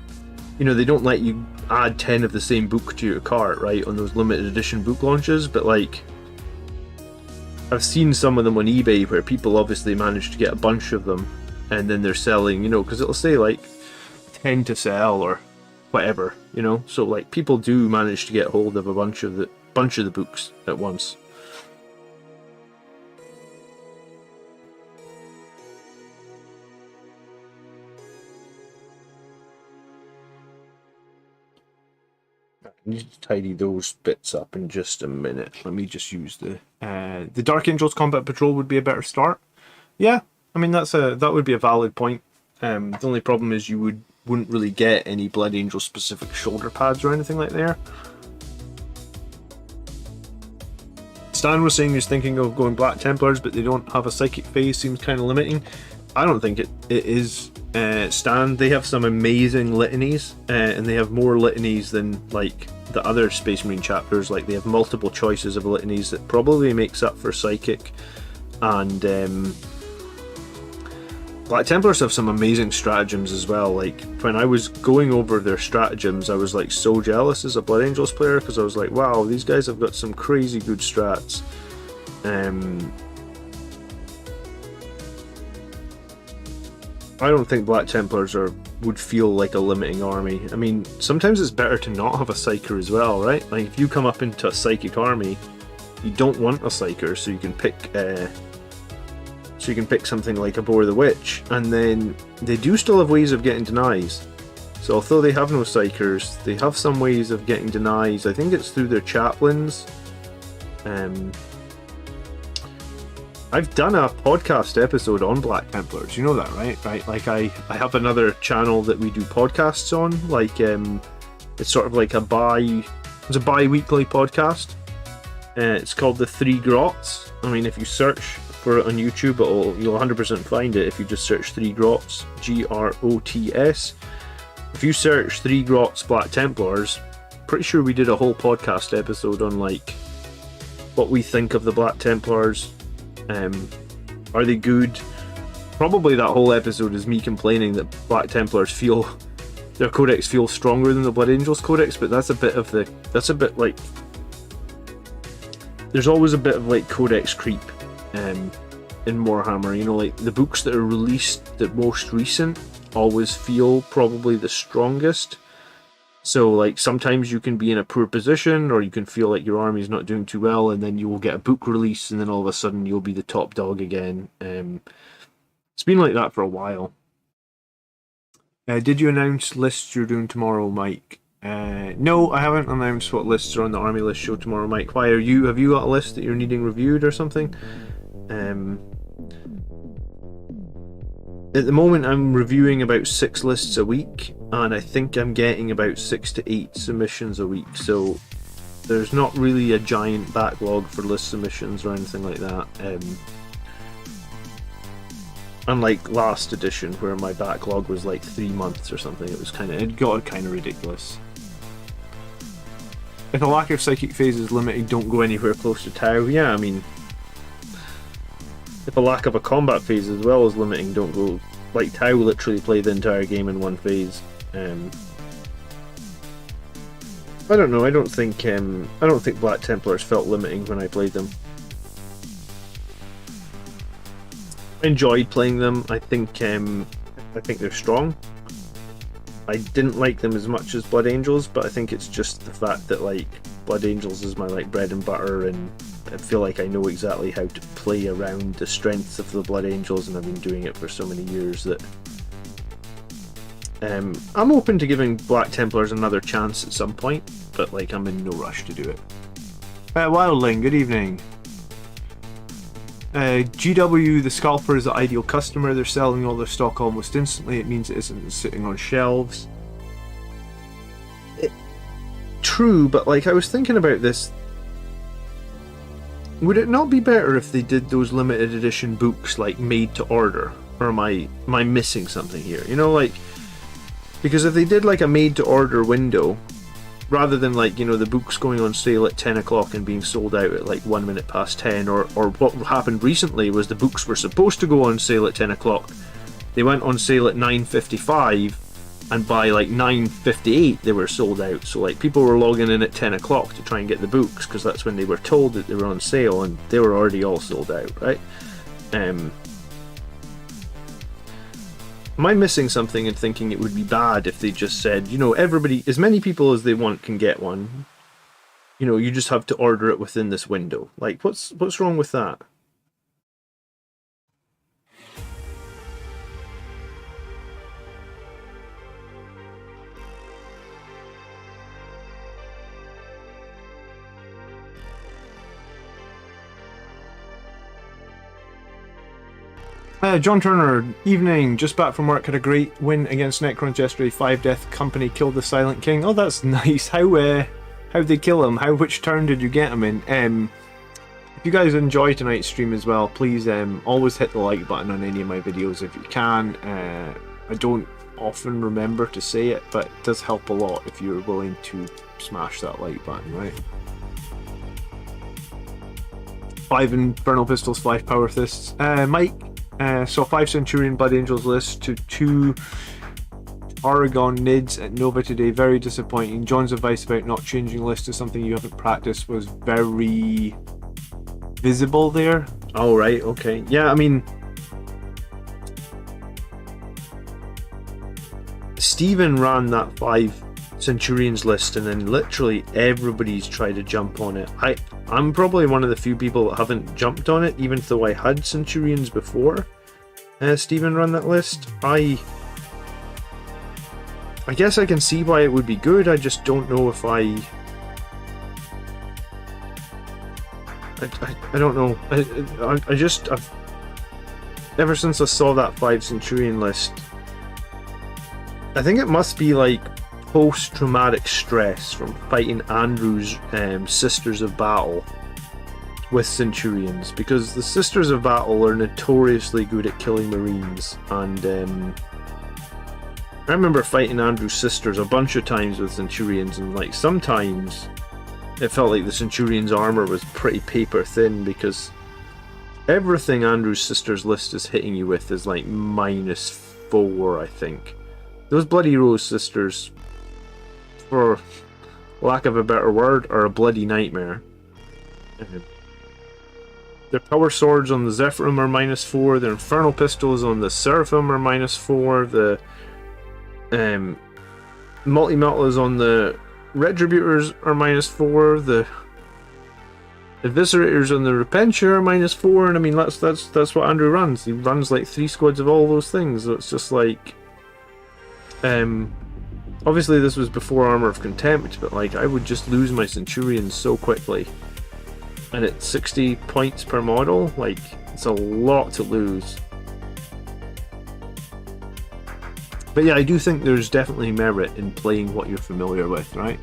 they don't let you add 10 of the same book to your cart, right, on those limited edition book launches, but like, I've seen some of them on eBay where people obviously manage to get a bunch of them, and then they're selling, because it'll say like 10 to sell or whatever, so like people do manage to get hold of a bunch of the books at once. I need to tidy those bits up in just a minute. Let me just use the Dark Angels Combat Patrol would be a better start. Yeah, I mean that would be a valid point. The only problem is you wouldn't really get any Blood Angel specific shoulder pads or anything like there. Stan was saying he's thinking of going Black Templars, but they don't have a psychic phase, seems kind of limiting. I don't think it is. Stan, they have some amazing litanies, and they have more litanies than like the other Space Marine chapters. Like they have multiple choices of litanies that probably makes up for psychic, and Black Templars have some amazing stratagems as well. Like when I was going over their stratagems, I was like so jealous as a Blood Angels player, because I was like, wow, these guys have got some crazy good strats. I don't think Black Templars would feel like a limiting army. I mean, sometimes it's better to not have a Psyker as well, right? Like if you come up into a Psychic army, you don't want a Psyker, so you can pick something like a Bore the Witch, and then they do still have ways of getting denies. So although they have no Psykers, they have some ways of getting denies. I think it's through their chaplains. I've done a podcast episode on Black Templars, you know that, right? Like I have another channel that we do podcasts on, like it's sort of like it's a bi-weekly podcast. It's called The Three Grots. I mean, if you search for it on YouTube, you'll 100% find it if you just search Three Grots, Grots. If you search Three Grots Black Templars, pretty sure we did a whole podcast episode on like what we think of the Black Templars. Are they good? Probably that whole episode is me complaining that Black Templars their codex feels stronger than the Blood Angels codex, but that's a bit like, there's always a bit of like codex creep in Warhammer, like the books that are released the most recent always feel probably the strongest. So like sometimes you can be in a poor position, or you can feel like your army's not doing too well, and then you will get a book release, and then all of a sudden you'll be the top dog again. It's been like that for a while. Did you announce lists you're doing tomorrow, Mike? No, I haven't announced what lists are on the army list show tomorrow, Mike. Why have you got a list that you're needing reviewed or something? At the moment I'm reviewing about 6 lists a week, and I think I'm getting about 6 to 8 submissions a week, so there's not really a giant backlog for list submissions or anything like that. Unlike last edition where my backlog was like 3 months or something, it got kind of ridiculous. If a lack of psychic phase is limited, don't go anywhere close to Tau. Yeah, I mean, if a lack of a combat phase as well is limiting, don't go. Like Tau literally play the entire game in one phase. I don't know. I don't think Black Templars felt limiting when I played them. I enjoyed playing them. I think they're strong. I didn't like them as much as Blood Angels, but I think it's just the fact that like Blood Angels is my like bread and butter, and I feel like I know exactly how to play around the strengths of the Blood Angels, and I've been doing it for so many years that I'm open to giving Black Templars another chance at some point, but like I'm in no rush to do it. Wildling, good evening. GW, the scalper, is the ideal customer. They're selling all their stock almost instantly. It means it isn't sitting on shelves. True, but like I was thinking about this. Would it not be better if they did those limited edition books like made to order? Or am I missing something here? Like, because if they did like a made to order window, rather than like, the books going on sale at 10 o'clock and being sold out at like 1 minute past 10, or what happened recently was the books were supposed to go on sale at 10 o'clock. They went on sale at 9:55, and by like 9:58 they were sold out. So like people were logging in at 10 o'clock to try and get the books because that's when they were told that they were on sale, and they were already all sold out, right? Am I missing something and thinking it would be bad if they just said, you know, everybody, as many people as they want can get one, you know, you just have to order it within this window? Like, what's wrong with that? John Turner, evening, just back from work, had a great win against Necrons yesterday, 5-death company, killed the Silent King. Oh, that's nice. How'd they kill him? Which turn did you get him in? If you guys enjoy tonight's stream as well, please always hit the like button on any of my videos if you can. I don't often remember to say it, but it does help a lot if you're willing to smash that like button, right? 5 Infernal Pistols, 5 Power Fists. Mike, saw 5 Centurion Blood Angels list to 2 Oregon Nids at Nova today. Very disappointing. John's advice about not changing list to something you haven't practiced was very visible there. Oh, right, okay. Yeah, I mean, Steven ran that 5 Centurions list and then literally everybody's tried to jump on it. I'm probably one of the few people that haven't jumped on it, even though I had Centurions before Steven ran that list. I guess I can see why it would be good. I just don't know if I don't know. I've ever since I saw that 5 Centurion list, I think it must be like post-traumatic stress from fighting Andrew's Sisters of Battle with Centurions, because the Sisters of Battle are notoriously good at killing Marines, and I remember fighting Andrew's Sisters a bunch of times with Centurions, and like sometimes it felt like the Centurion's armor was pretty paper thin, because everything Andrew's Sisters list is hitting you with is like -4, I think. Those Bloody Rose Sisters, for lack of a better word, are a bloody nightmare. Their power swords on the Zephyrim are -4, their infernal pistols on the Seraphim are -4, the multi-metalers on the Retributors are -4, the Eviscerators on the Repentia are -4, and I mean that's what Andrew runs. He runs like 3 squads of all those things, so it's just like obviously this was before Armor of Contempt, but like I would just lose my Centurions so quickly. And at 60 points per model, like it's a lot to lose. But yeah, I do think there's definitely merit in playing what you're familiar with, right?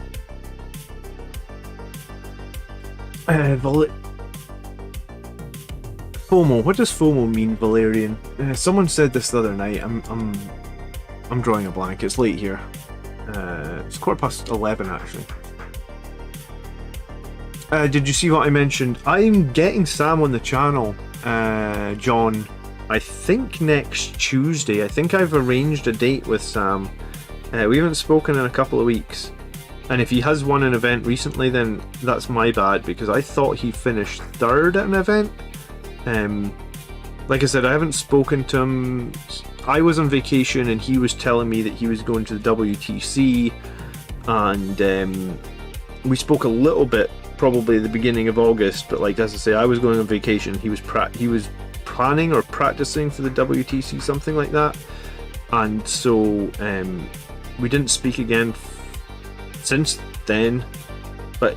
FOMO. What does FOMO mean, Valerian? Someone said this the other night. I'm drawing a blank. It's late here. It's 11:15 actually. Did you see what I mentioned? I'm getting Sam on the channel, John. I think next Tuesday. I think I've arranged a date with Sam. We haven't spoken in a couple of weeks, and if he has won an event recently, then that's my bad, because I thought he finished 3rd at an event. Like I said, I haven't spoken to him. I was on vacation and he was telling me that he was going to the WTC, and we spoke a little bit probably at the beginning of August, but like as I say, I was going on vacation. He was planning or practicing for the WTC, something like that, and so we didn't speak again since then, but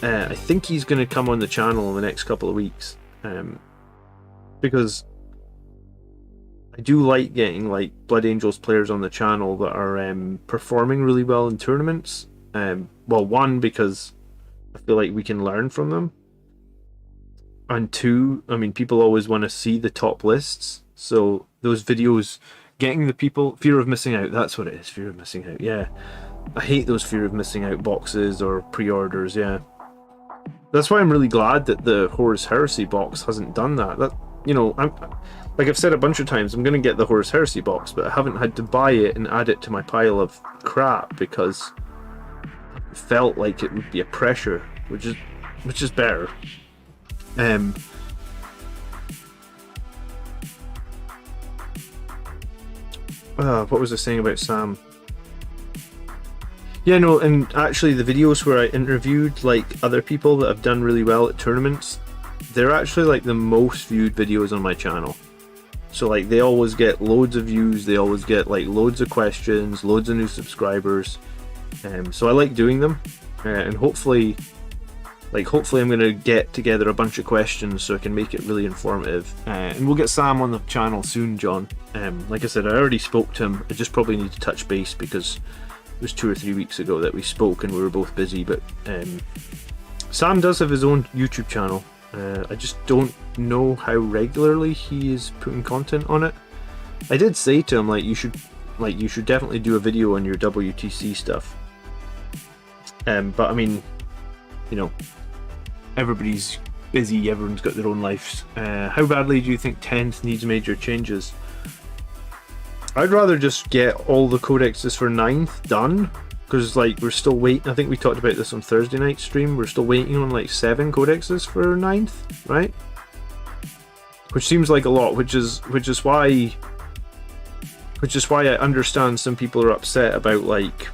I think he's going to come on the channel in the next couple of weeks, because I do like getting like Blood Angels players on the channel that are performing really well in tournaments. Well, one, because I feel like we can learn from them, and 2, I mean, people always want to see the top lists, so those videos, getting the people, fear of missing out, that's what it is, fear of missing out, yeah. I hate those fear of missing out boxes or pre-orders, yeah. That's why I'm really glad that the Horus Heresy box hasn't done that. you know, I'm like I've said a bunch of times, I'm going to get the Horus Heresy box, but I haven't had to buy it and add it to my pile of crap because I felt like it would be a pressure, which is better. What was I saying about Sam? Yeah, no, and actually the videos where I interviewed like other people that have done really well at tournaments, they're actually like the most viewed videos on my channel. So like they always get loads of views, they always get like loads of questions, loads of new subscribers. So I like doing them, and hopefully I'm gonna get together a bunch of questions so I can make it really informative. And we'll get Sam on the channel soon, John. Like I said, I already spoke to him. I just probably need to touch base because it was 2 or 3 weeks ago that we spoke and we were both busy. But Sam does have his own YouTube channel. I just don't know how regularly he is putting content on it. I did say to him you should definitely do a video on your WTC stuff. But I mean, you know, everybody's busy, everyone's got their own lives. How badly do you think 10th needs major changes? I'd rather just get all the codexes for 9th done, because like we're still waiting. I think we talked about this on Thursday night stream. We're still waiting on like 7 codexes for 9th, right? Which seems like a lot, which is why I understand some people are upset about like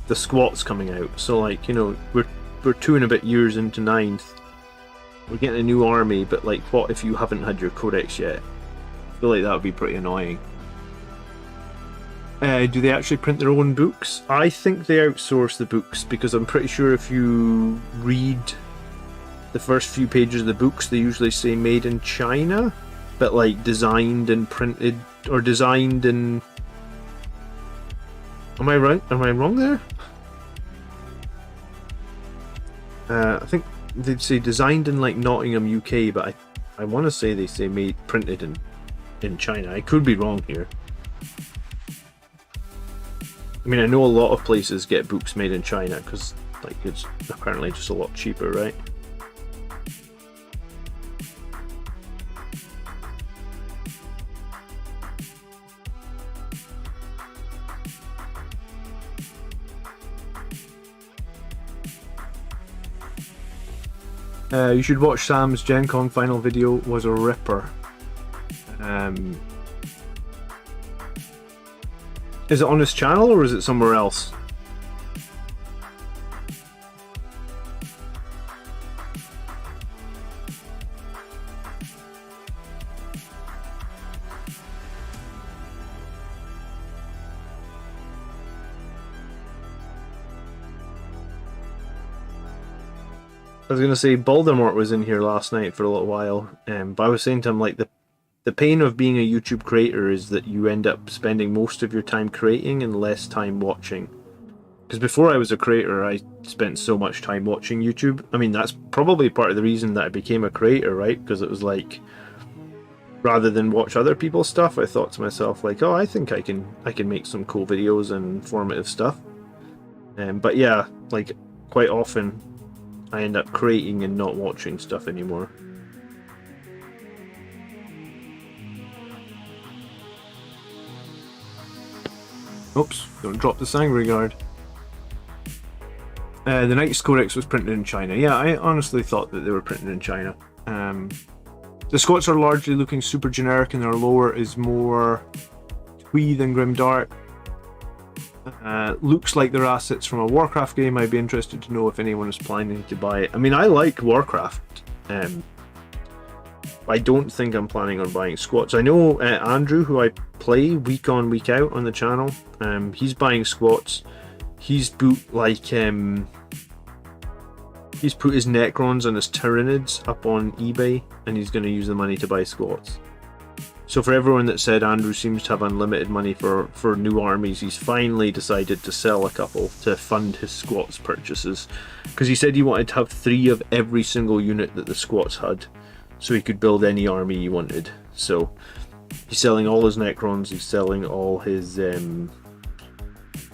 the squats coming out. So like, you know, we're 2 and a bit years into 9th. We're getting a new army, but like, what if you haven't had your codex yet? I feel like that would be pretty annoying. Do they actually print their own books? I think they outsource the books, because I'm pretty sure if you read the first few pages of the books, they usually say made in China, but like designed and printed, or designed in... Am I right? Am I wrong there? I think they'd say designed in like Nottingham, UK, but I want to say they say made printed in China. I could be wrong here. I mean, I know a lot of places get books made in China because like it's apparently just a lot cheaper, right? You should watch Sam's Gen Con final video, was a ripper. Is it on his channel or is it somewhere else? I was going to say Baldermort was in here last night for a little while, but I was saying to him like the pain of being a YouTube creator is that you end up spending most of your time creating and less time watching. Because before I was a creator, I spent so much time watching YouTube. I mean, that's probably part of the reason that I became a creator, right? Because it was like, rather than watch other people's stuff, I thought to myself like, oh, I think I can make some cool videos and informative stuff. But yeah, like quite often I end up creating and not watching stuff anymore. Oops, don't drop the Sangre Guard. The Knights Codex was printed in China. Yeah, I honestly thought that they were printed in China. The Scots are largely looking super generic and their lore is more twee than grimdark. Looks like they're assets from a Warcraft game. I'd be interested to know if anyone is planning to buy it. I mean, I like Warcraft. I don't think I'm planning on buying squats. I know Andrew, who I play week on week out on the channel, he's buying squats. He's put like he's put his Necrons and his Tyranids up on eBay, and he's going to use the money to buy squats. So for everyone that said Andrew seems to have unlimited money for new armies, he's finally decided to sell a couple to fund his squats purchases, because he said he wanted to have 3 of every single unit that the squats had, so he could build any army he wanted. So he's selling all his Necrons, he's selling all his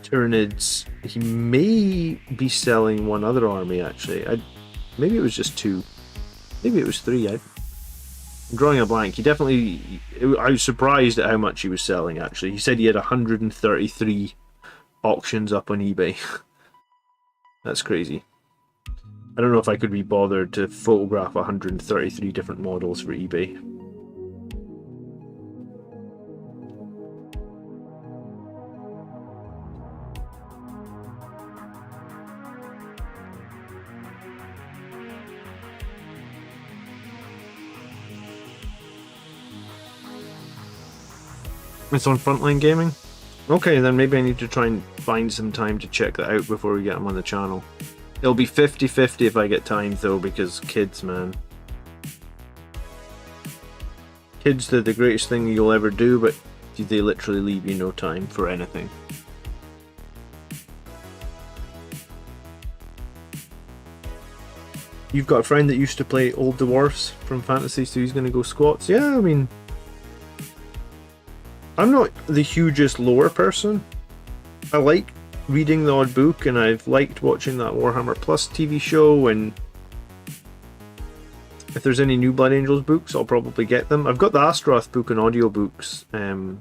Tyranids. He may be selling one other army actually. Maybe it was just 2. Maybe it was 3. I'm drawing a blank. He definitely... I was surprised at how much he was selling, actually. He said he had 133 auctions up on eBay. That's crazy. I don't know if I could be bothered to photograph 133 different models for eBay. It's on Frontline Gaming? Okay, then maybe I need to try and find some time to check that out before we get them on the channel. It'll be 50-50 if I get time though, because kids, man. Kids, they're the greatest thing you'll ever do, but they literally leave you no time for anything. You've got a friend that used to play Old Dwarfs from Fantasy, so he's going to go squats. Yeah, I mean... I'm not the hugest lore person. I like reading the odd book, and I've liked watching that Warhammer Plus TV show, and if there's any new Blood Angels books, I'll probably get them. I've got the Astaroth book and audiobooks. I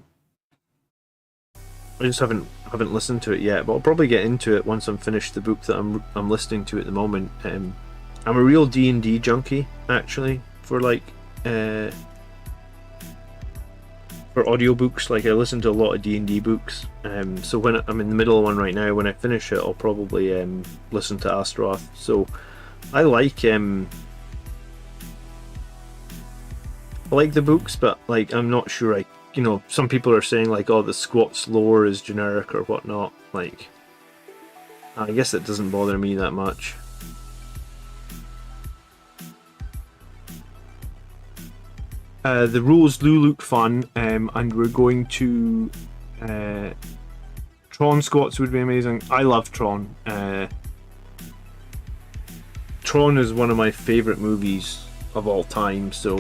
just haven't listened to it yet, but I'll probably get into it once I'm finished the book that I'm listening to at the moment. I'm a real D&D junkie, actually, for like for audiobooks. Like, I listen to a lot of D&D books, so when I'm in the middle of one right now, when I finish it, I'll probably listen to Astaroth. So I like the books, but like I'm not sure some people are saying like, oh, the squats lore is generic or whatnot. Like, I guess it doesn't bother me that much. The rules do look fun, and we're going to... Tron squats would be amazing. I love Tron. Tron is one of my favourite movies of all time, so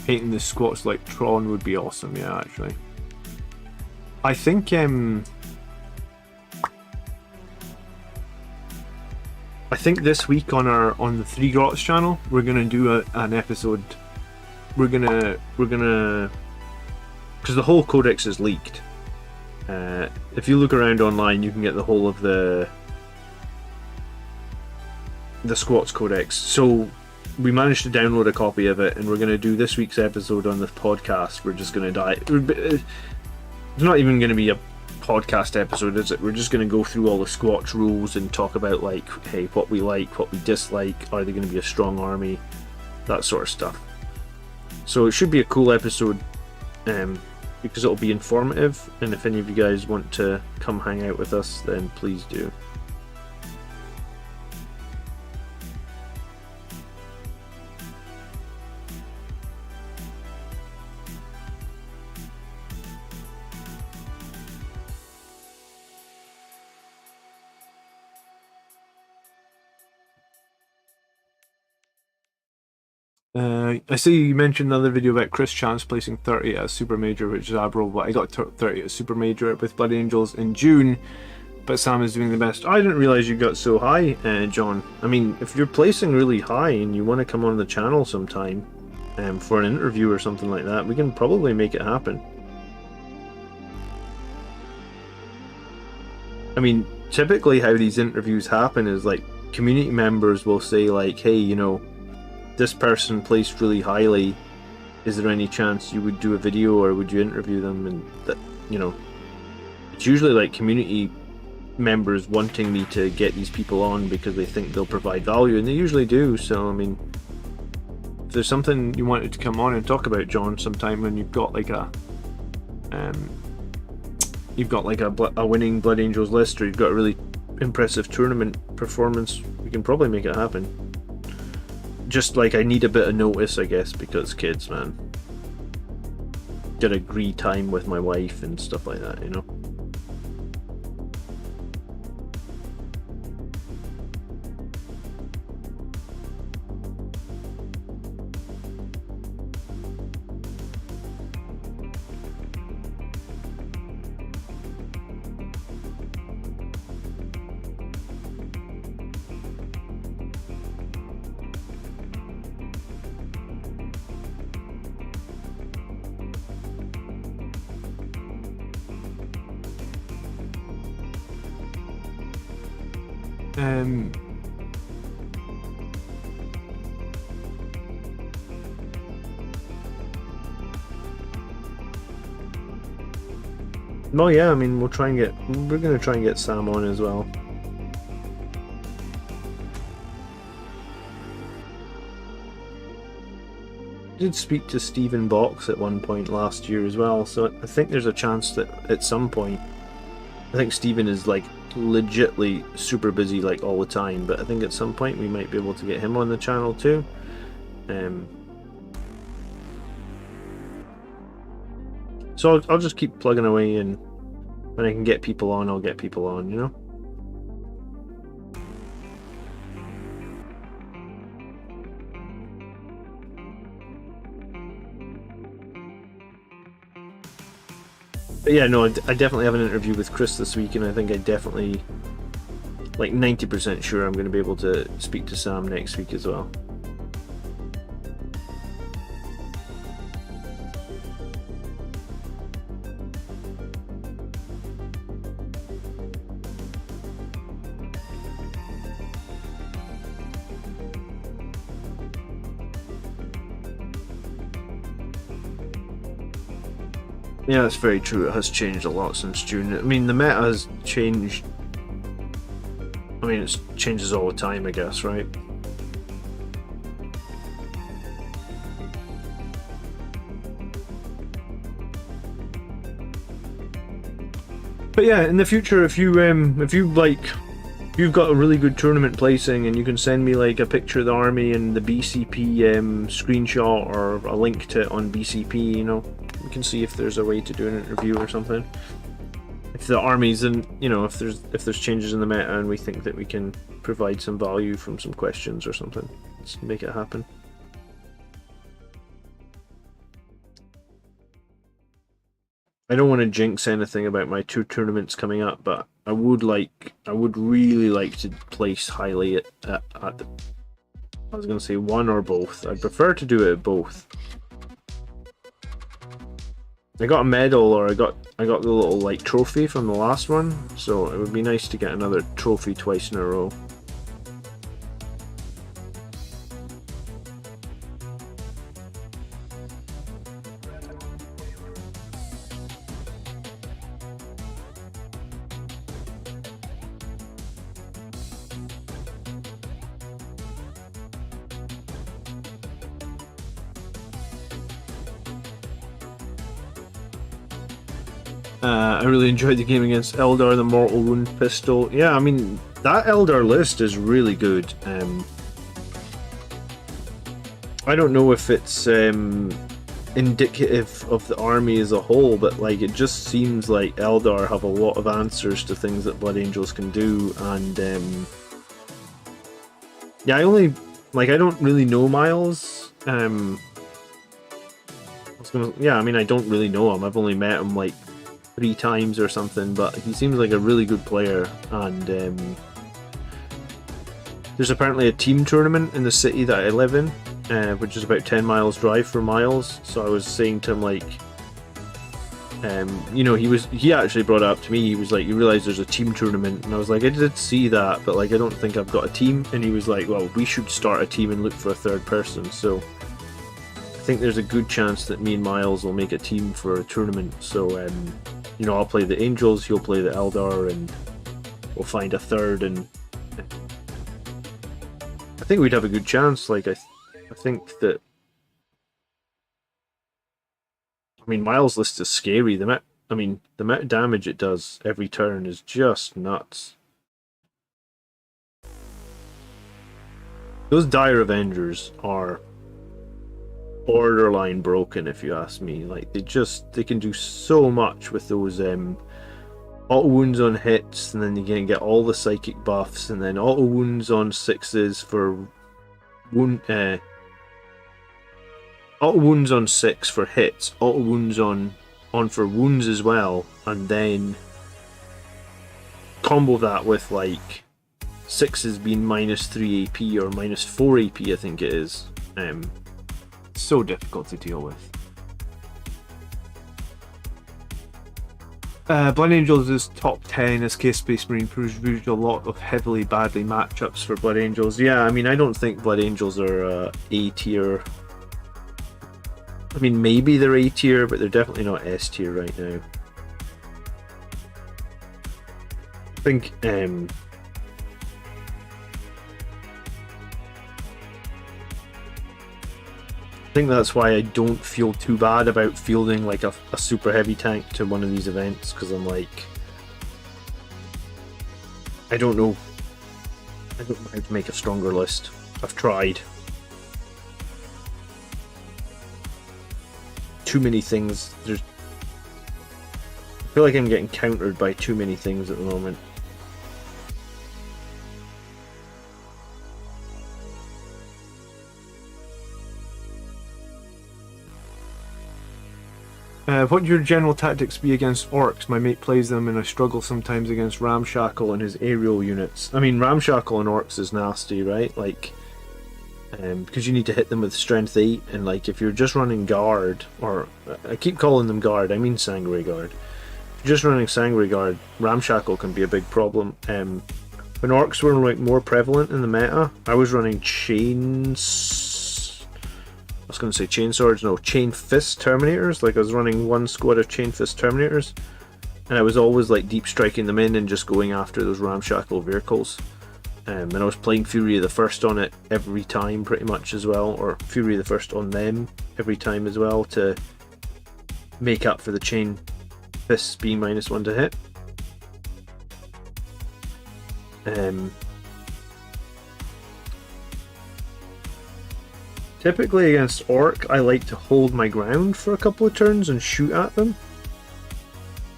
painting the squats like Tron would be awesome, yeah, actually. I think... I think this week on the Three Grots channel, we're gonna do an episode. We're gonna because the whole codex is leaked. If you look around online, you can get the whole of the squats codex. So we managed to download a copy of it, and we're gonna do this week's episode on the podcast. We're just gonna it's not even gonna be a podcast episode, is it? We're just going to go through all the Squatch rules and talk about, like, hey, what we like, what we dislike, are they going to be a strong army, that sort of stuff. So it should be a cool episode, because it'll be informative, and if any of you guys want to come hang out with us, then please do. I see you mentioned another video about Chris Chance placing 30 at a Super Major, which is admirable, but I got 30 at a Super Major with Blood Angels in June, but Sam is doing the best. I didn't realise you got so high, John. I mean, if you're placing really high and you want to come on the channel sometime for an interview or something like that, we can probably make it happen. I mean, typically how these interviews happen is, like, community members will say, like, hey, you know, this person placed really highly, is there any chance you would do a video or would you interview them? And that, you know, it's usually like community members wanting me to get these people on because they think they'll provide value, and they usually do. So I mean, if there's something you wanted to come on and talk about, John, sometime when you've got like a winning Blood Angels list, or you've got a really impressive tournament performance, we can probably make it happen. Just like, I need a bit of notice, I guess, because kids, man. Gotta agree time with my wife and stuff like that, you know? Well, yeah, I mean, we're gonna try and get Sam on as well. I did speak to Stephen Box at one point last year as well, so I think there's a chance that at some point, I think Stephen is like legitly super busy like all the time, but I think at some point we might be able to get him on the channel too. So I'll just keep plugging away, and when I can get people on, I'll get people on, you know? But yeah, no, I definitely have an interview with Chris this week, and I think I definitely, like 90% sure I'm going to be able to speak to Sam next week as well. Yeah, that's very true. It has changed a lot since June. I mean, the meta has changed. I mean, it changes all the time, I guess, right? But yeah, in the future, if you like, you've got a really good tournament placing, and you can send me like a picture of the army and the BCP screenshot, or a link to it on BCP, you know. We can see if there's a way to do an interview or something. If the armies, and you know, if there's changes in the meta and we think that we can provide some value from some questions or something, let's make it happen. I don't want to jinx anything about my 2 tournaments coming up, but I would really like to place highly at I was going to say one or both. I'd prefer to do it at both. I got a medal, or I got the little like trophy from the last one, so it would be nice to get another trophy twice in a row. I really enjoyed the game against Eldar, the Mortal Wound pistol. Yeah, I mean, that Eldar list is really good. I don't know if it's indicative of the army as a whole, but like, it just seems like Eldar have a lot of answers to things that Blood Angels can do, and yeah, I don't really know Miles. I mean, I don't really know him. I've only met him like 3 times or something, but he seems like a really good player, and there's apparently a team tournament in the city that I live in, which is about 10 miles drive from Miles. So I was saying to him, like, you know, he actually brought it up to me. He was like, you realize there's a team tournament? And I was like, I did see that, but like, I don't think I've got a team. And he was like, well, we should start a team and look for a 3rd person. So I think there's a good chance that me and Miles will make a team for a tournament. So you know, I'll play the Angels, he'll play the Eldar, and we'll find a 3rd, and I think we'd have a good chance. Like, I think that, I mean, Miles' list is scary. The amount of damage it does every turn is just nuts. Those Dire Avengers are borderline broken, if you ask me. Like, they can do so much with those auto wounds on hits, and then you can get all the psychic buffs, and then auto wounds on 6s for auto wounds on 6 for hits, auto wounds on for wounds as well, and then combo that with like 6s being -3 AP or -4 AP, I think it is. So difficult to deal with. Blood Angels is top 10 as Case Space Marine, produced a lot of heavily badly matchups for Blood Angels. Yeah, I mean, I don't think Blood Angels are A tier. I mean, maybe they're A tier, but they're definitely not S tier right now. I think that's why I don't feel too bad about fielding like a super heavy tank to one of these events, because I'm like, I don't know how to make a stronger list. I've tried. Too many things. I feel like I'm getting countered by too many things at the moment. What would your general tactics be against orcs? My mate plays them and I struggle sometimes against Ramshackle and his aerial units. I mean, Ramshackle and orcs is nasty, right? Like, because you need to hit them with strength 8, and like if you're just running guard, or I keep calling them guard, I mean Sangre Guard. If you're just running Sangre Guard, Ramshackle can be a big problem. When orcs were like more prevalent in the meta, I was running chains. I was going to say chain swords, no, chain fist terminators. Like I was running one squad of chain fist terminators, and I was always like deep striking them in and just going after those ramshackle vehicles. And I was playing Fury of the First on it every time, pretty much as well, or Fury of the First on them every time as well, to make up for the chain fists being -1 to hit. Typically against Orc, I like to hold my ground for a couple of turns and shoot at them.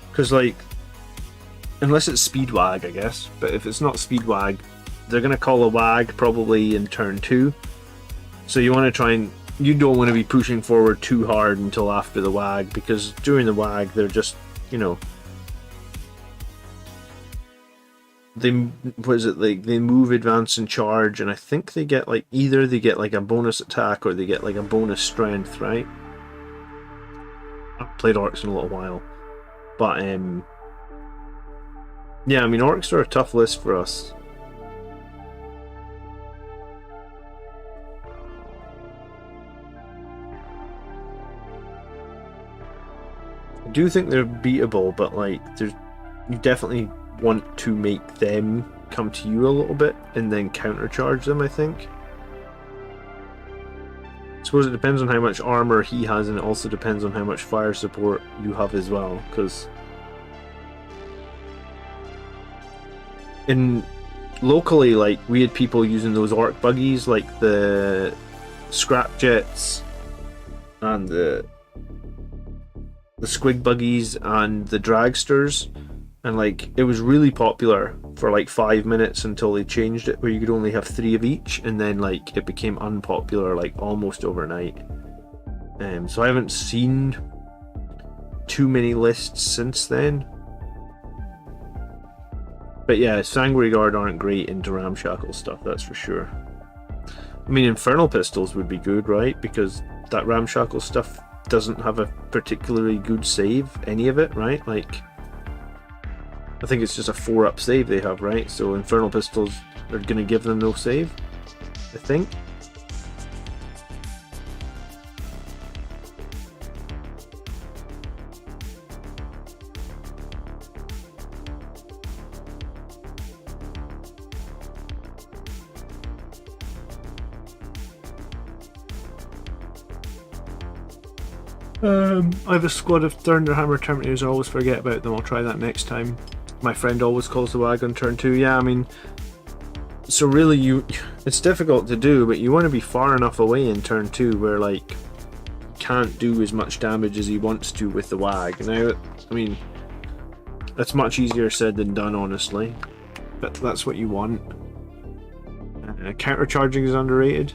Because, like, unless it's Speed Wag, I guess, but if it's not Speed Wag, they're going to call a Wag probably in turn 2. So you want to try and... You don't want to be pushing forward too hard until after the Wag, because during the Wag, they're just, you know... They move, advance, and charge, and I think they get like either they get like a bonus attack or they get like a bonus strength, right? I've played orcs in a little while, but yeah, I mean orcs are a tough list for us. I do think they're beatable, but like you definitely want to make them come to you a little bit and then countercharge them, I think. I suppose it depends on how much armor he has, and it also depends on how much fire support you have as well, because locally, like, we had people using those orc buggies, like the scrap jets and the squig buggies and the dragsters. And like it was really popular for like 5 minutes until they changed it where you could only have 3 of each, and then like it became unpopular like almost overnight. So I haven't seen too many lists since then. But yeah, Sangre Guard aren't great into ramshackle stuff, that's for sure. I mean, Infernal Pistols would be good, right? Because that ramshackle stuff doesn't have a particularly good save, any of it, right? Like, I think it's just a 4-up save they have, right? So Infernal Pistols are going to give them no save, I think. I have a squad of Thunderhammer Terminators. I always forget about them. I'll try that next time. My friend always calls the Wag on turn 2. Yeah, I mean, so really it's difficult to do, but you want to be far enough away in turn 2 where like can't do as much damage as he wants to with the Wag. Now, I mean, that's much easier said than done, honestly, but that's what you want. Countercharging is underrated.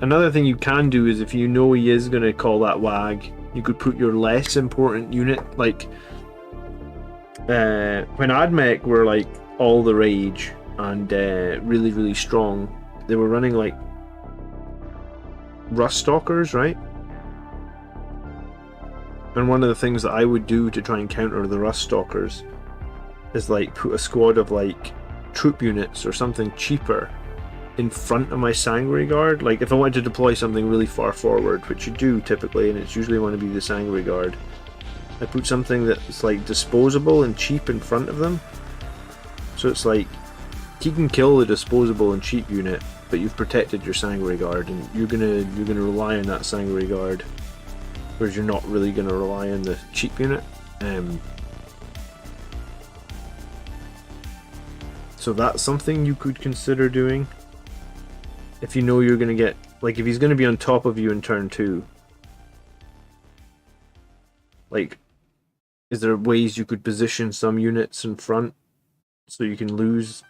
Another thing you can do is if you know he is going to call that Wag, you could put your less important unit, like when Admech were like all the rage and really, really strong, they were running like Rust Stalkers, right? And one of the things that I would do to try and counter the Rust Stalkers is like put a squad of like troop units or something cheaper in front of my Sanguinary Guard. Like if I wanted to deploy something really far forward, which you do typically, and it's usually want to be the Sanguinary Guard, I put something that's like disposable and cheap in front of them. So it's like you can kill the disposable and cheap unit, but you've protected your Sanguinary Guard, and you're gonna rely on that Sanguinary Guard, whereas you're not really gonna rely on the cheap unit. So that's something you could consider doing. If you know you're gonna get, like if he's gonna be on top of you in turn 2, like is there ways you could position some units in front so you can lose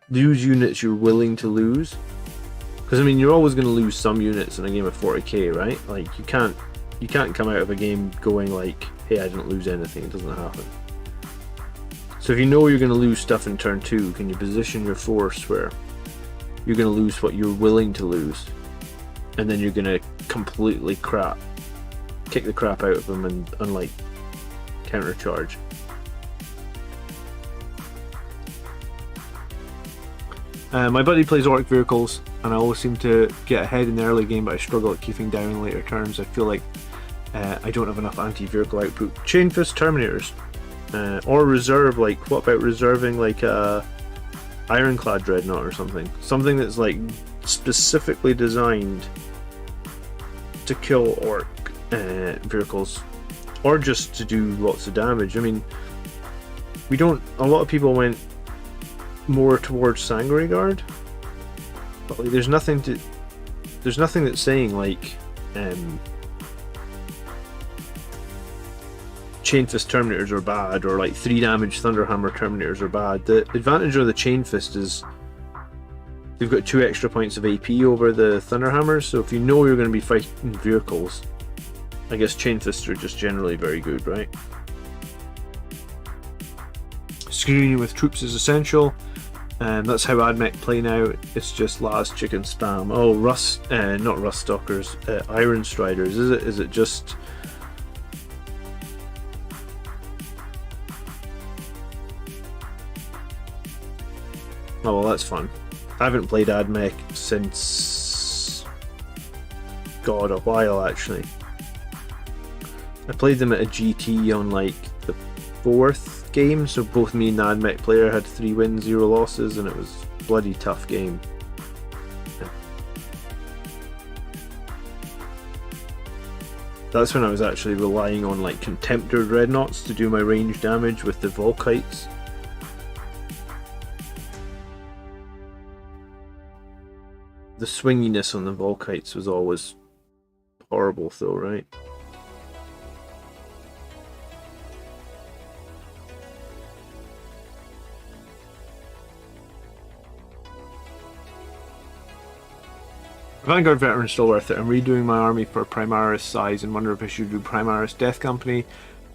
units you're willing to lose? Because I mean, you're always going to lose some units in a game of 40k, right? Like you can't come out of a game going like, hey, I didn't lose anything. It doesn't happen. So if you know you're going to lose stuff in turn 2, can you position your force where you're going to lose what you're willing to lose, and then you're going to completely kick the crap out of them and unlike countercharge. My buddy plays Orc vehicles, and I always seem to get ahead in the early game, but I struggle at keeping down in later turns. I feel like I don't have enough anti-vehicle output. Chainfist Terminators, or reserve. Like, what about reserving like a Ironclad Dreadnought or something? Something that's like specifically designed to kill Orc vehicles, or just to do lots of damage. I mean, a lot of people went more towards Sanguinary Guard, but like, there's nothing that's saying like Chainfist Terminators are bad, or like 3 damage Thunderhammer Terminators are bad. The advantage of the Chainfist is they've got 2 extra points of AP over the Thunderhammers, so if you know you're going to be fighting vehicles, I guess Chainfists are just generally very good, right? Screening with troops is essential, and that's how AdMech play now. It's just last chicken spam. Oh, not Rust Stalkers, Iron Striders. Is it just? Oh well, that's fun. I haven't played AdMech since a while actually. I played them at a GT on like the 4th game, so both me and the AdMech player had 3 wins, 0 losses, and it was a bloody tough game. That's when I was actually relying on like Contemptor Dreadnoughts to do my range damage with the Volkites. The swinginess on the Volkites was always horrible though, right? Vanguard Veteran is still worth it. I'm redoing my army for Primaris size and wonder if I should do Primaris Death Company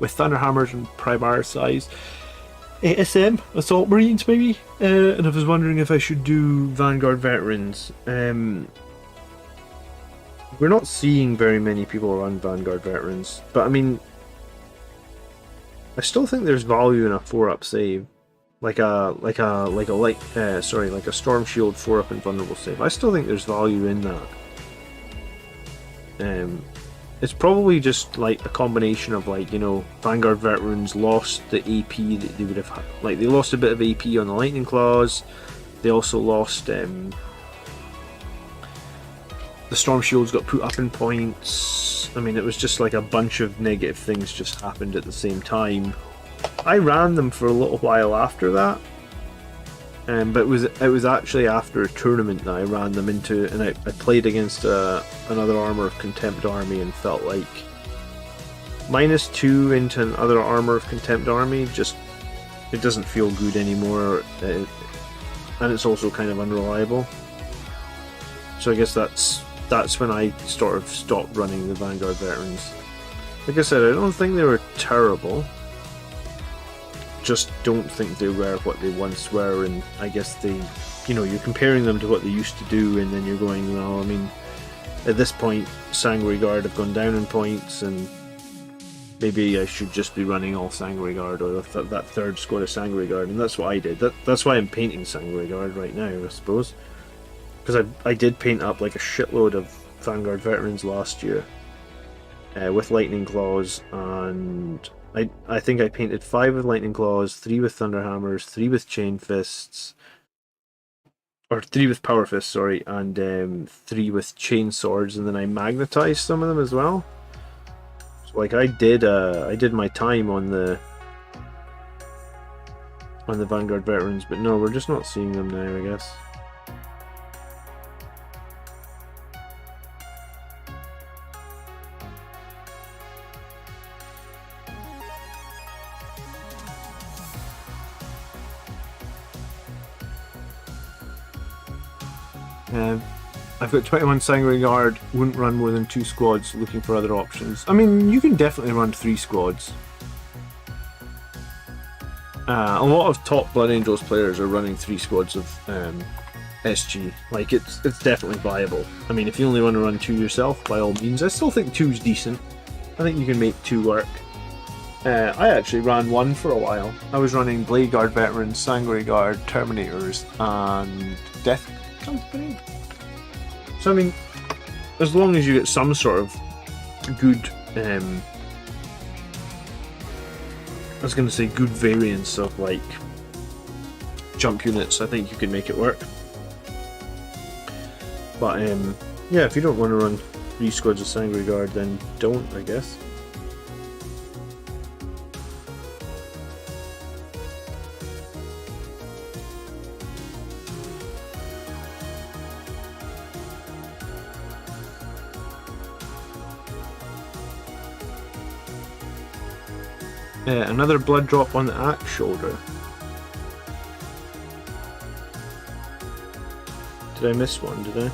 with Thunderhammers and Primaris size ASM, Assault Marines maybe? And I was wondering if I should do Vanguard Veterans. We're not seeing very many people run Vanguard Veterans, but I mean, I still think there's value in a 4-up save. Like a Storm Shield 4-up invulnerable save. I still think there's value in that. It's probably just like a combination of like, you know, Vanguard Veterans lost the AP that they would have had. Like they lost a bit of AP on the Lightning Claws. They also lost the Storm Shields got put up in points. I mean, it was just like a bunch of negative things just happened at the same time. I ran them for a little while after that, but it was actually after a tournament that I ran them into, and I played against another Armour of Contempt army and felt like -2 into another Armour of Contempt army, just it doesn't feel good anymore, and it's also kind of unreliable. So I guess that's when I sort of stopped running the Vanguard Veterans. Like I said, I don't think they were terrible. Just don't think they were what they once were, and I guess you're comparing them to what they used to do, and then you're going, well, I mean, at this point, Sanguinary Guard have gone down in points, and maybe I should just be running all Sanguinary Guard, or that third squad of Sanguinary Guard, and that's what I did. That's why I'm painting Sanguinary Guard right now, I suppose. Because I did paint up like a shitload of Vanguard veterans last year with Lightning Claws, and I think I painted 5 with Lightning Claws, 3 with Thunderhammers, 3 with Chain Fists, or 3 with Power Fists, sorry, and 3 with Chain Swords, and then I magnetized some of them as well. So like I did my time on the Vanguard veterans, but no, we're just not seeing them now, I guess. I've got 21 Sanguinary Guard, wouldn't run more than 2 squads, looking for other options. I mean, you can definitely run 3 squads. A lot of top Blood Angels players are running 3 squads of SG. Like, it's definitely viable. I mean, if you only want to run 2 yourself, by all means. I still think 2's decent. I think you can make 2 work. I actually ran 1 for a while. I was running Blade Guard Veterans, Sanguinary Guard, Terminators, and Death Company. So I mean, as long as you get some sort of good, I was going to say good variance of like jump units, I think you can make it work. But yeah, if you don't want to run 3 squads of Sanguinary Guard, then don't, I guess. Another blood drop on the axe shoulder. Did I miss one? Did I?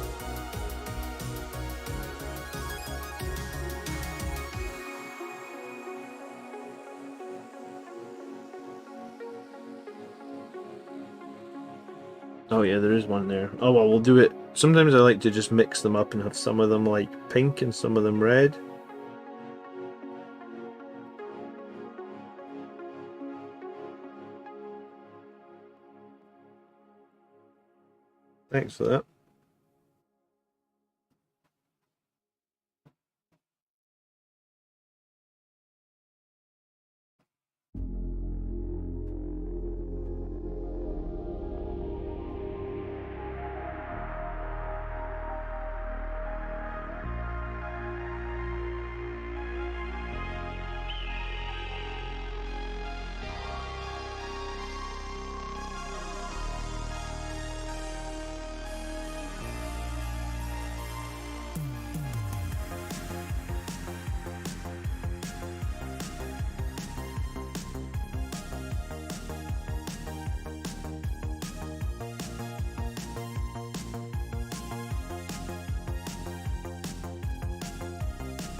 Oh yeah, there is one there. Oh well, we'll do it. Sometimes I like to just mix them up and have some of them like pink and some of them red. Thanks for that.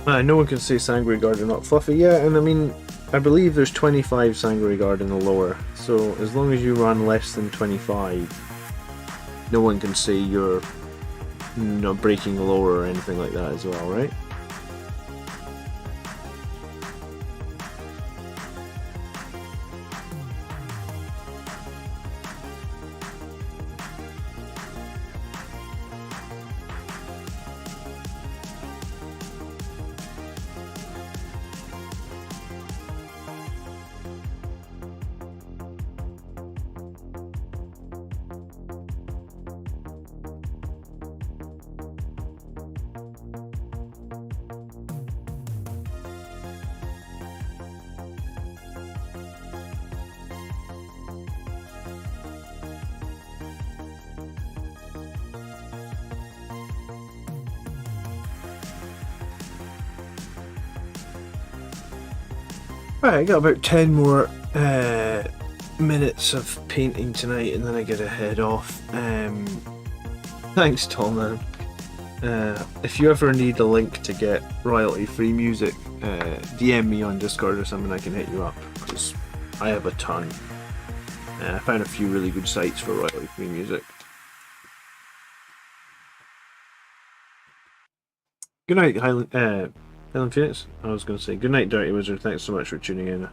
No one can say Sanguinary Guard are not fluffy. Yeah, and I mean, I believe there's 25 Sanguinary Guard in the lower, so as long as you run less than 25, no one can say you're not breaking the lower or anything like that as well, right? Right, I got about 10 more minutes of painting tonight and then I gotta head off. Thanks, Tom, man. If you ever need a link to get royalty-free music, DM me on Discord or something, I can hit you up, because I have a ton. I found a few really good sites for royalty-free music. Good night, Helen Phoenix? I was going to say, good night, Dirty Wizard. Thanks so much for tuning in.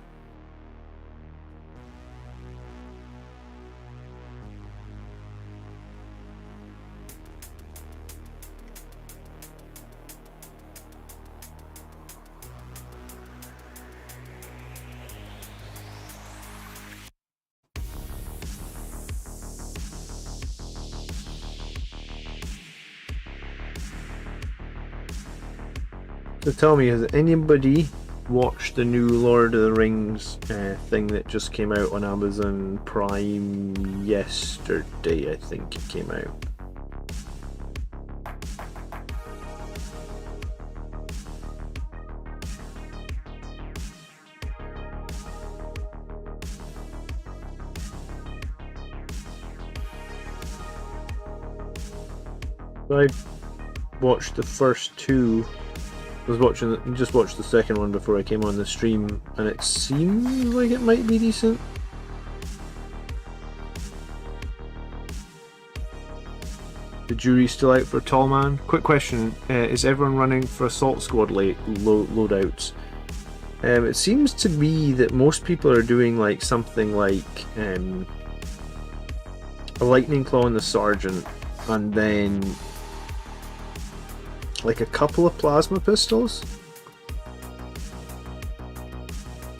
So tell me, has anybody watched the new Lord of the Rings thing that just came out on Amazon Prime yesterday? I think it came out. I watched the first two. I was just watched the second one before I came on the stream, and it seems like it might be decent. The jury's still out for Tall Man. Quick question: is everyone running for Assault Squad loadouts? It seems to be that most people are doing like something like a Lightning Claw on the Sergeant, and then like a couple of plasma pistols.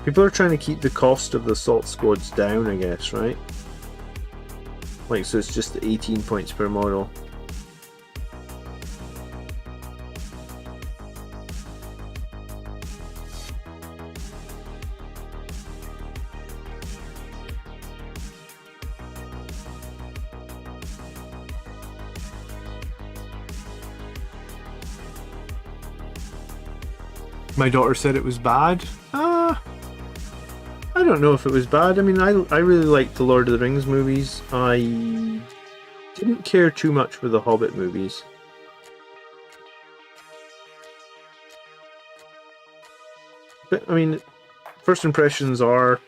People are trying to keep the cost of the assault squads down, I guess, right? Like, so it's just 18 points per model. My daughter said it was bad. I don't know if it was bad. I mean, I really liked the Lord of the Rings movies. I didn't care too much for the Hobbit movies. But, I mean, first impressions are...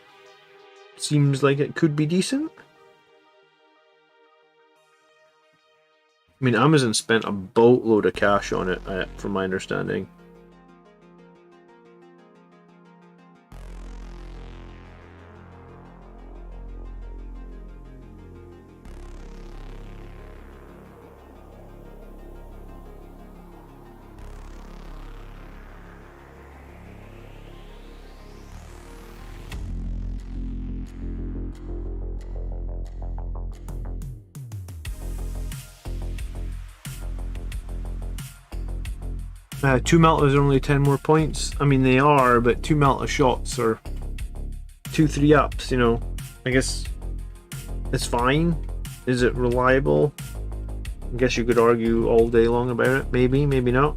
seems like it could be decent. I mean, Amazon spent a boatload of cash on it, from my understanding. Two meltas are only 10 more points. I mean, they are, but two melta shots are 2-3 ups, you know. I guess it's fine. Is it reliable? I guess you could argue all day long about it. Maybe, maybe not.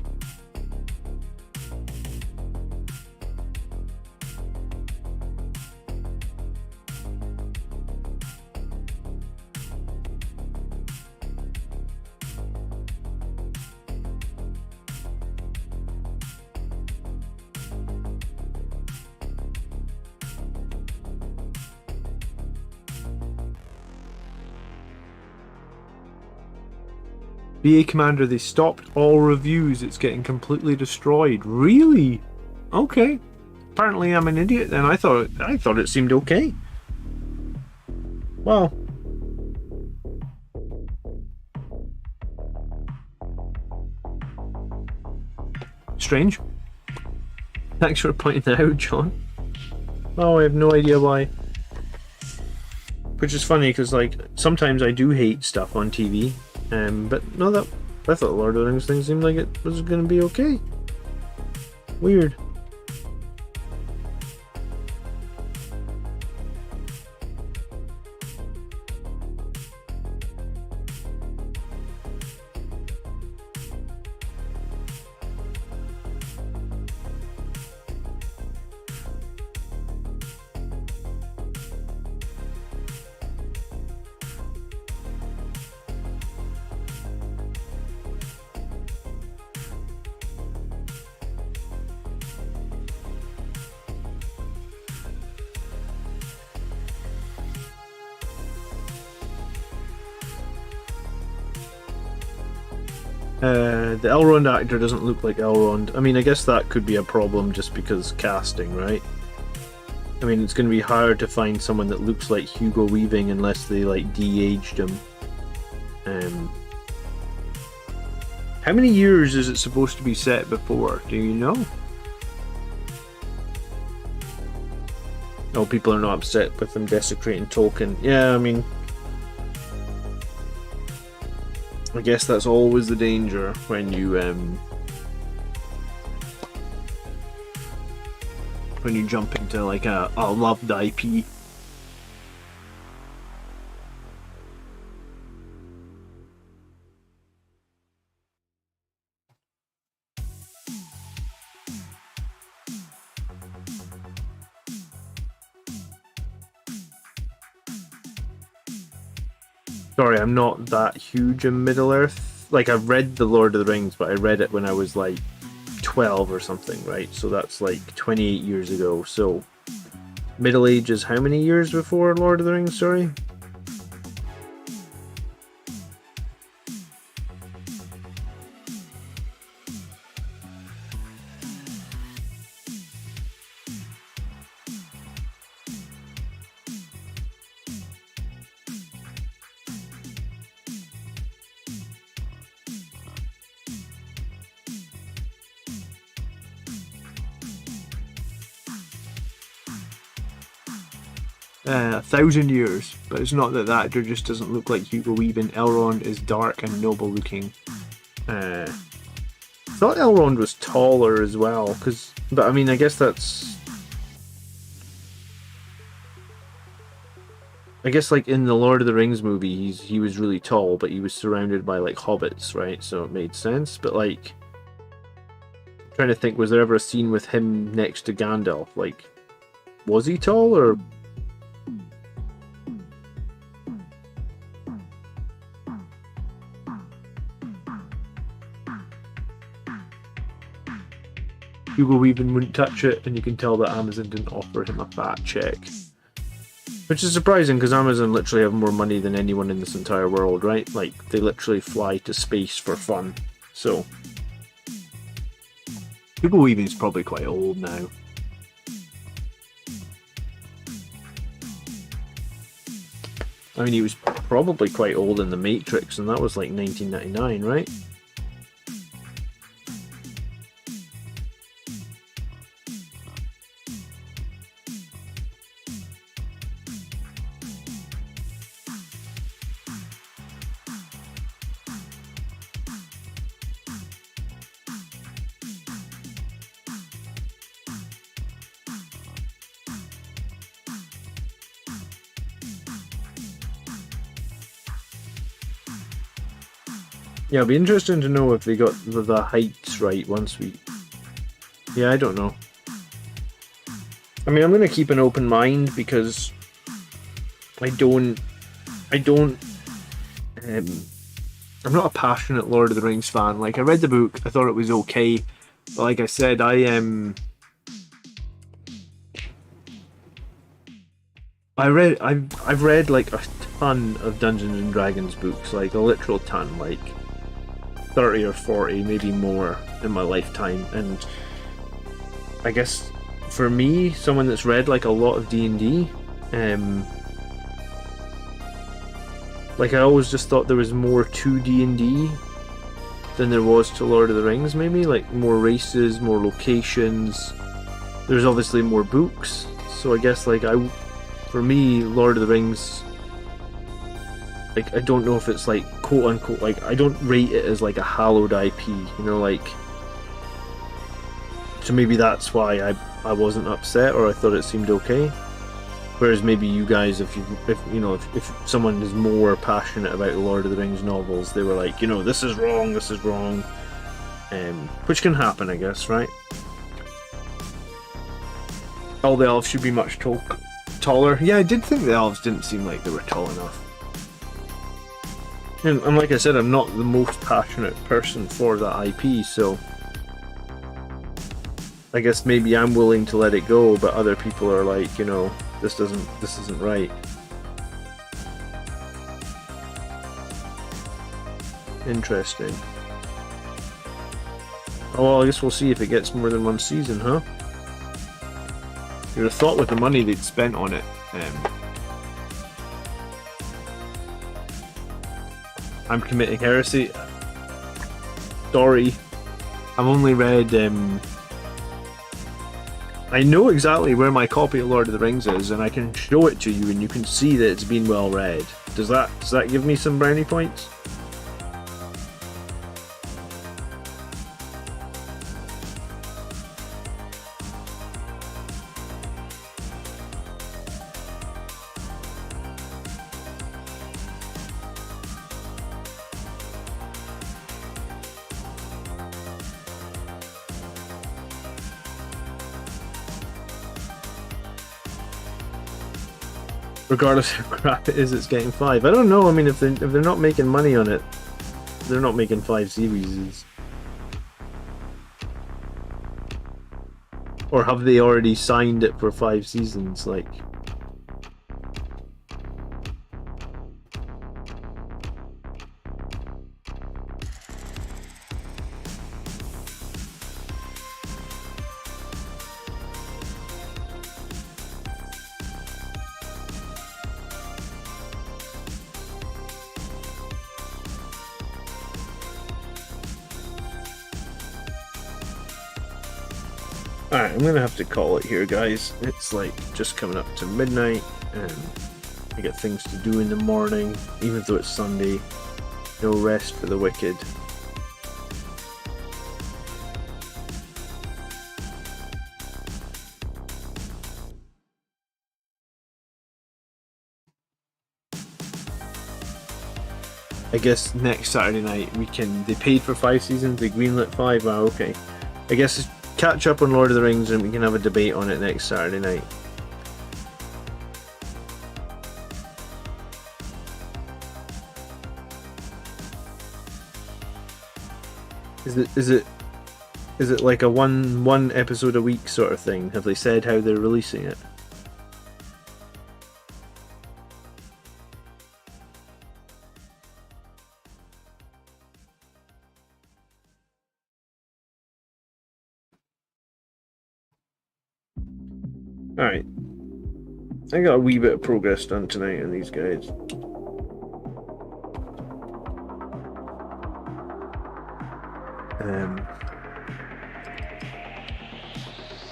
BA Commander, they stopped all reviews. It's getting completely destroyed. Really? Okay. Apparently I'm an idiot then. I thought it seemed okay. Well. Strange. Thanks for pointing that out, John. Oh, I have no idea why. Which is funny because, like, sometimes I do hate stuff on TV. But no, I thought Lord of the Rings thing seemed like it was going to be okay. Weird. The Elrond actor doesn't look like Elrond. I mean, I guess that could be a problem just because casting, right? I mean, it's going to be hard to find someone that looks like Hugo Weaving unless they, like, de-aged him. How many years is it supposed to be set before? Do you know? Oh, people are not upset with them desecrating Tolkien. Yeah, I mean, I guess that's always the danger when you jump into like a loved IP. Sorry, I'm not that huge in Middle-earth. Like, I've read The Lord of the Rings, but I read it when I was, like, 12 or something, right? So that's, like, 28 years ago. So, Middle Age is how many years before Lord of the Rings, sorry? A 1,000 years, but it's not that that actor just doesn't look like Hugo Weaving. Elrond is dark and noble looking. I thought Elrond was taller as well, but I mean, I guess that's... I guess like in the Lord of the Rings movie, he was really tall, but he was surrounded by like hobbits, right? So it made sense, but like... I'm trying to think, was there ever a scene with him next to Gandalf? Like, was he tall, or... Hugo Weaving wouldn't touch it, and you can tell that Amazon didn't offer him a fat check. Which is surprising, because Amazon literally have more money than anyone in this entire world, right? Like, they literally fly to space for fun. So, Hugo Weaving's probably quite old now. I mean, he was probably quite old in The Matrix, and that was like 1999, right? Yeah, it'll be interesting to know if they got the heights right once we... Yeah, I don't know. I mean, I'm going to keep an open mind because I'm not a passionate Lord of the Rings fan. Like, I read the book, I thought it was okay, but like I said, I've read like a ton of Dungeons and Dragons books, like a literal ton, like 30 or 40, maybe more in my lifetime, and I guess for me, someone that's read like a lot of D&D, like I always just thought there was more to D&D than there was to Lord of the Rings, maybe, like more races, more locations. There's obviously more books, so I guess like for me, Lord of the Rings, like, I don't know if it's like quote unquote, like, I don't rate it as like a hallowed IP, you know, like, so maybe that's why I wasn't upset, or I thought it seemed okay. Whereas maybe you guys, if if someone is more passionate about the Lord of the Rings novels, they were like, you know, this is wrong, which can happen, I guess, right? All the elves should be much taller. Yeah, I did think the elves didn't seem like they were tall enough. And like I said, I'm not the most passionate person for that IP, so I guess maybe I'm willing to let it go, but other people are like, you know, this isn't right. Interesting. Oh, well, I guess we'll see if it gets more than one season, huh? You'd have thought with the money they'd spent on it. I'm committing heresy. Sorry. I've only read... I know exactly where my copy of Lord of the Rings is, and I can show it to you, and you can see that it's been well read. Does that give me some brownie points? Regardless of how crap it is, it's getting 5. I don't know. I mean, if they're not making money on it, they're not making 5 series. Or have they already signed it for 5 seasons? Like, alright, I'm gonna have to call it here, guys. It's like just coming up to midnight, and I got things to do in the morning, even though it's Sunday. No rest for the wicked. I guess next Saturday night they paid for 5 seasons, they greenlit 5, wow, okay. I guess it's catch up on Lord of the Rings and we can have a debate on it next Saturday night. Is it like a one episode a week sort of thing? Have they said how they're releasing it? Alright. I got a wee bit of progress done tonight on these guys.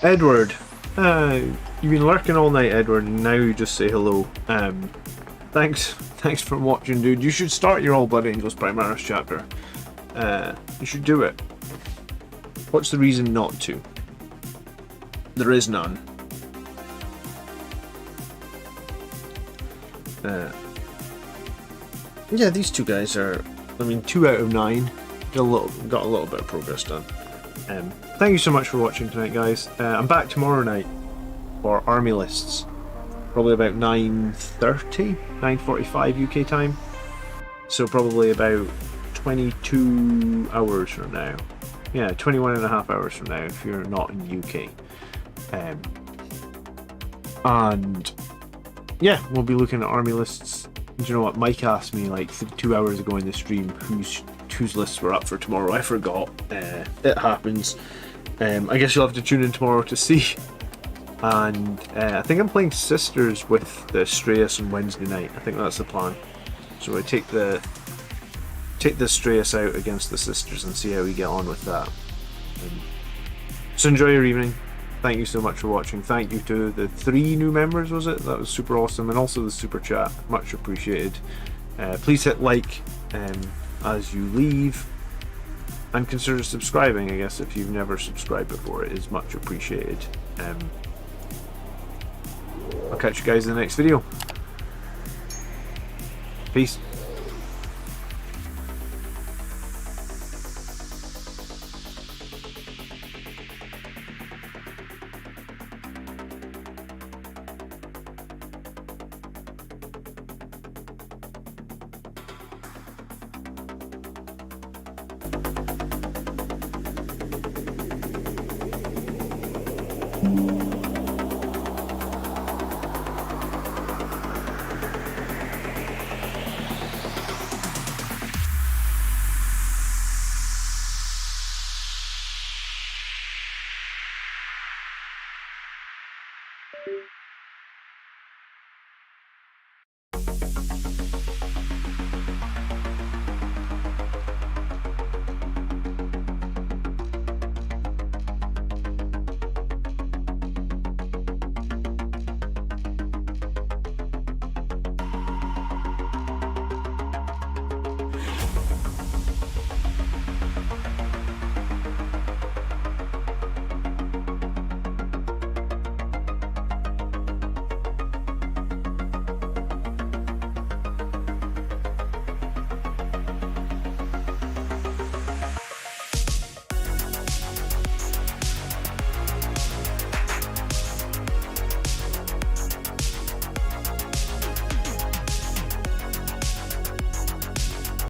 Edward. You've been lurking all night, Edward, and now you just say hello. Thanks for watching, dude. You should start your All Blood Angels Primaris chapter. You should do it. What's the reason not to? There is none. Yeah, these two guys are, I mean, 2 out of 9. Got a little bit of progress done. Thank you so much for watching tonight, guys. I'm back tomorrow night for Army Lists. Probably about 9:30, 9:45 UK time. So probably about 22 hours from now. Yeah, 21 and a half hours from now if you're not in the UK. And yeah, we'll be looking at Army Lists. Do you know what? Mike asked me like 2 hours ago in the stream whose lists were up for tomorrow. I forgot. It happens. I guess you'll have to tune in tomorrow to see. And I think I'm playing Sisters with the Strayus on Wednesday night. I think that's the plan. So I take the Strayus out against the Sisters and see how we get on with that. So enjoy your evening. Thank you so much for watching. Thank you to the 3 new members, was it? That was super awesome. And also the super chat. Much appreciated. Please hit like as you leave. And consider subscribing, I guess, if you've never subscribed before. It is much appreciated. I'll catch you guys in the next video. Peace.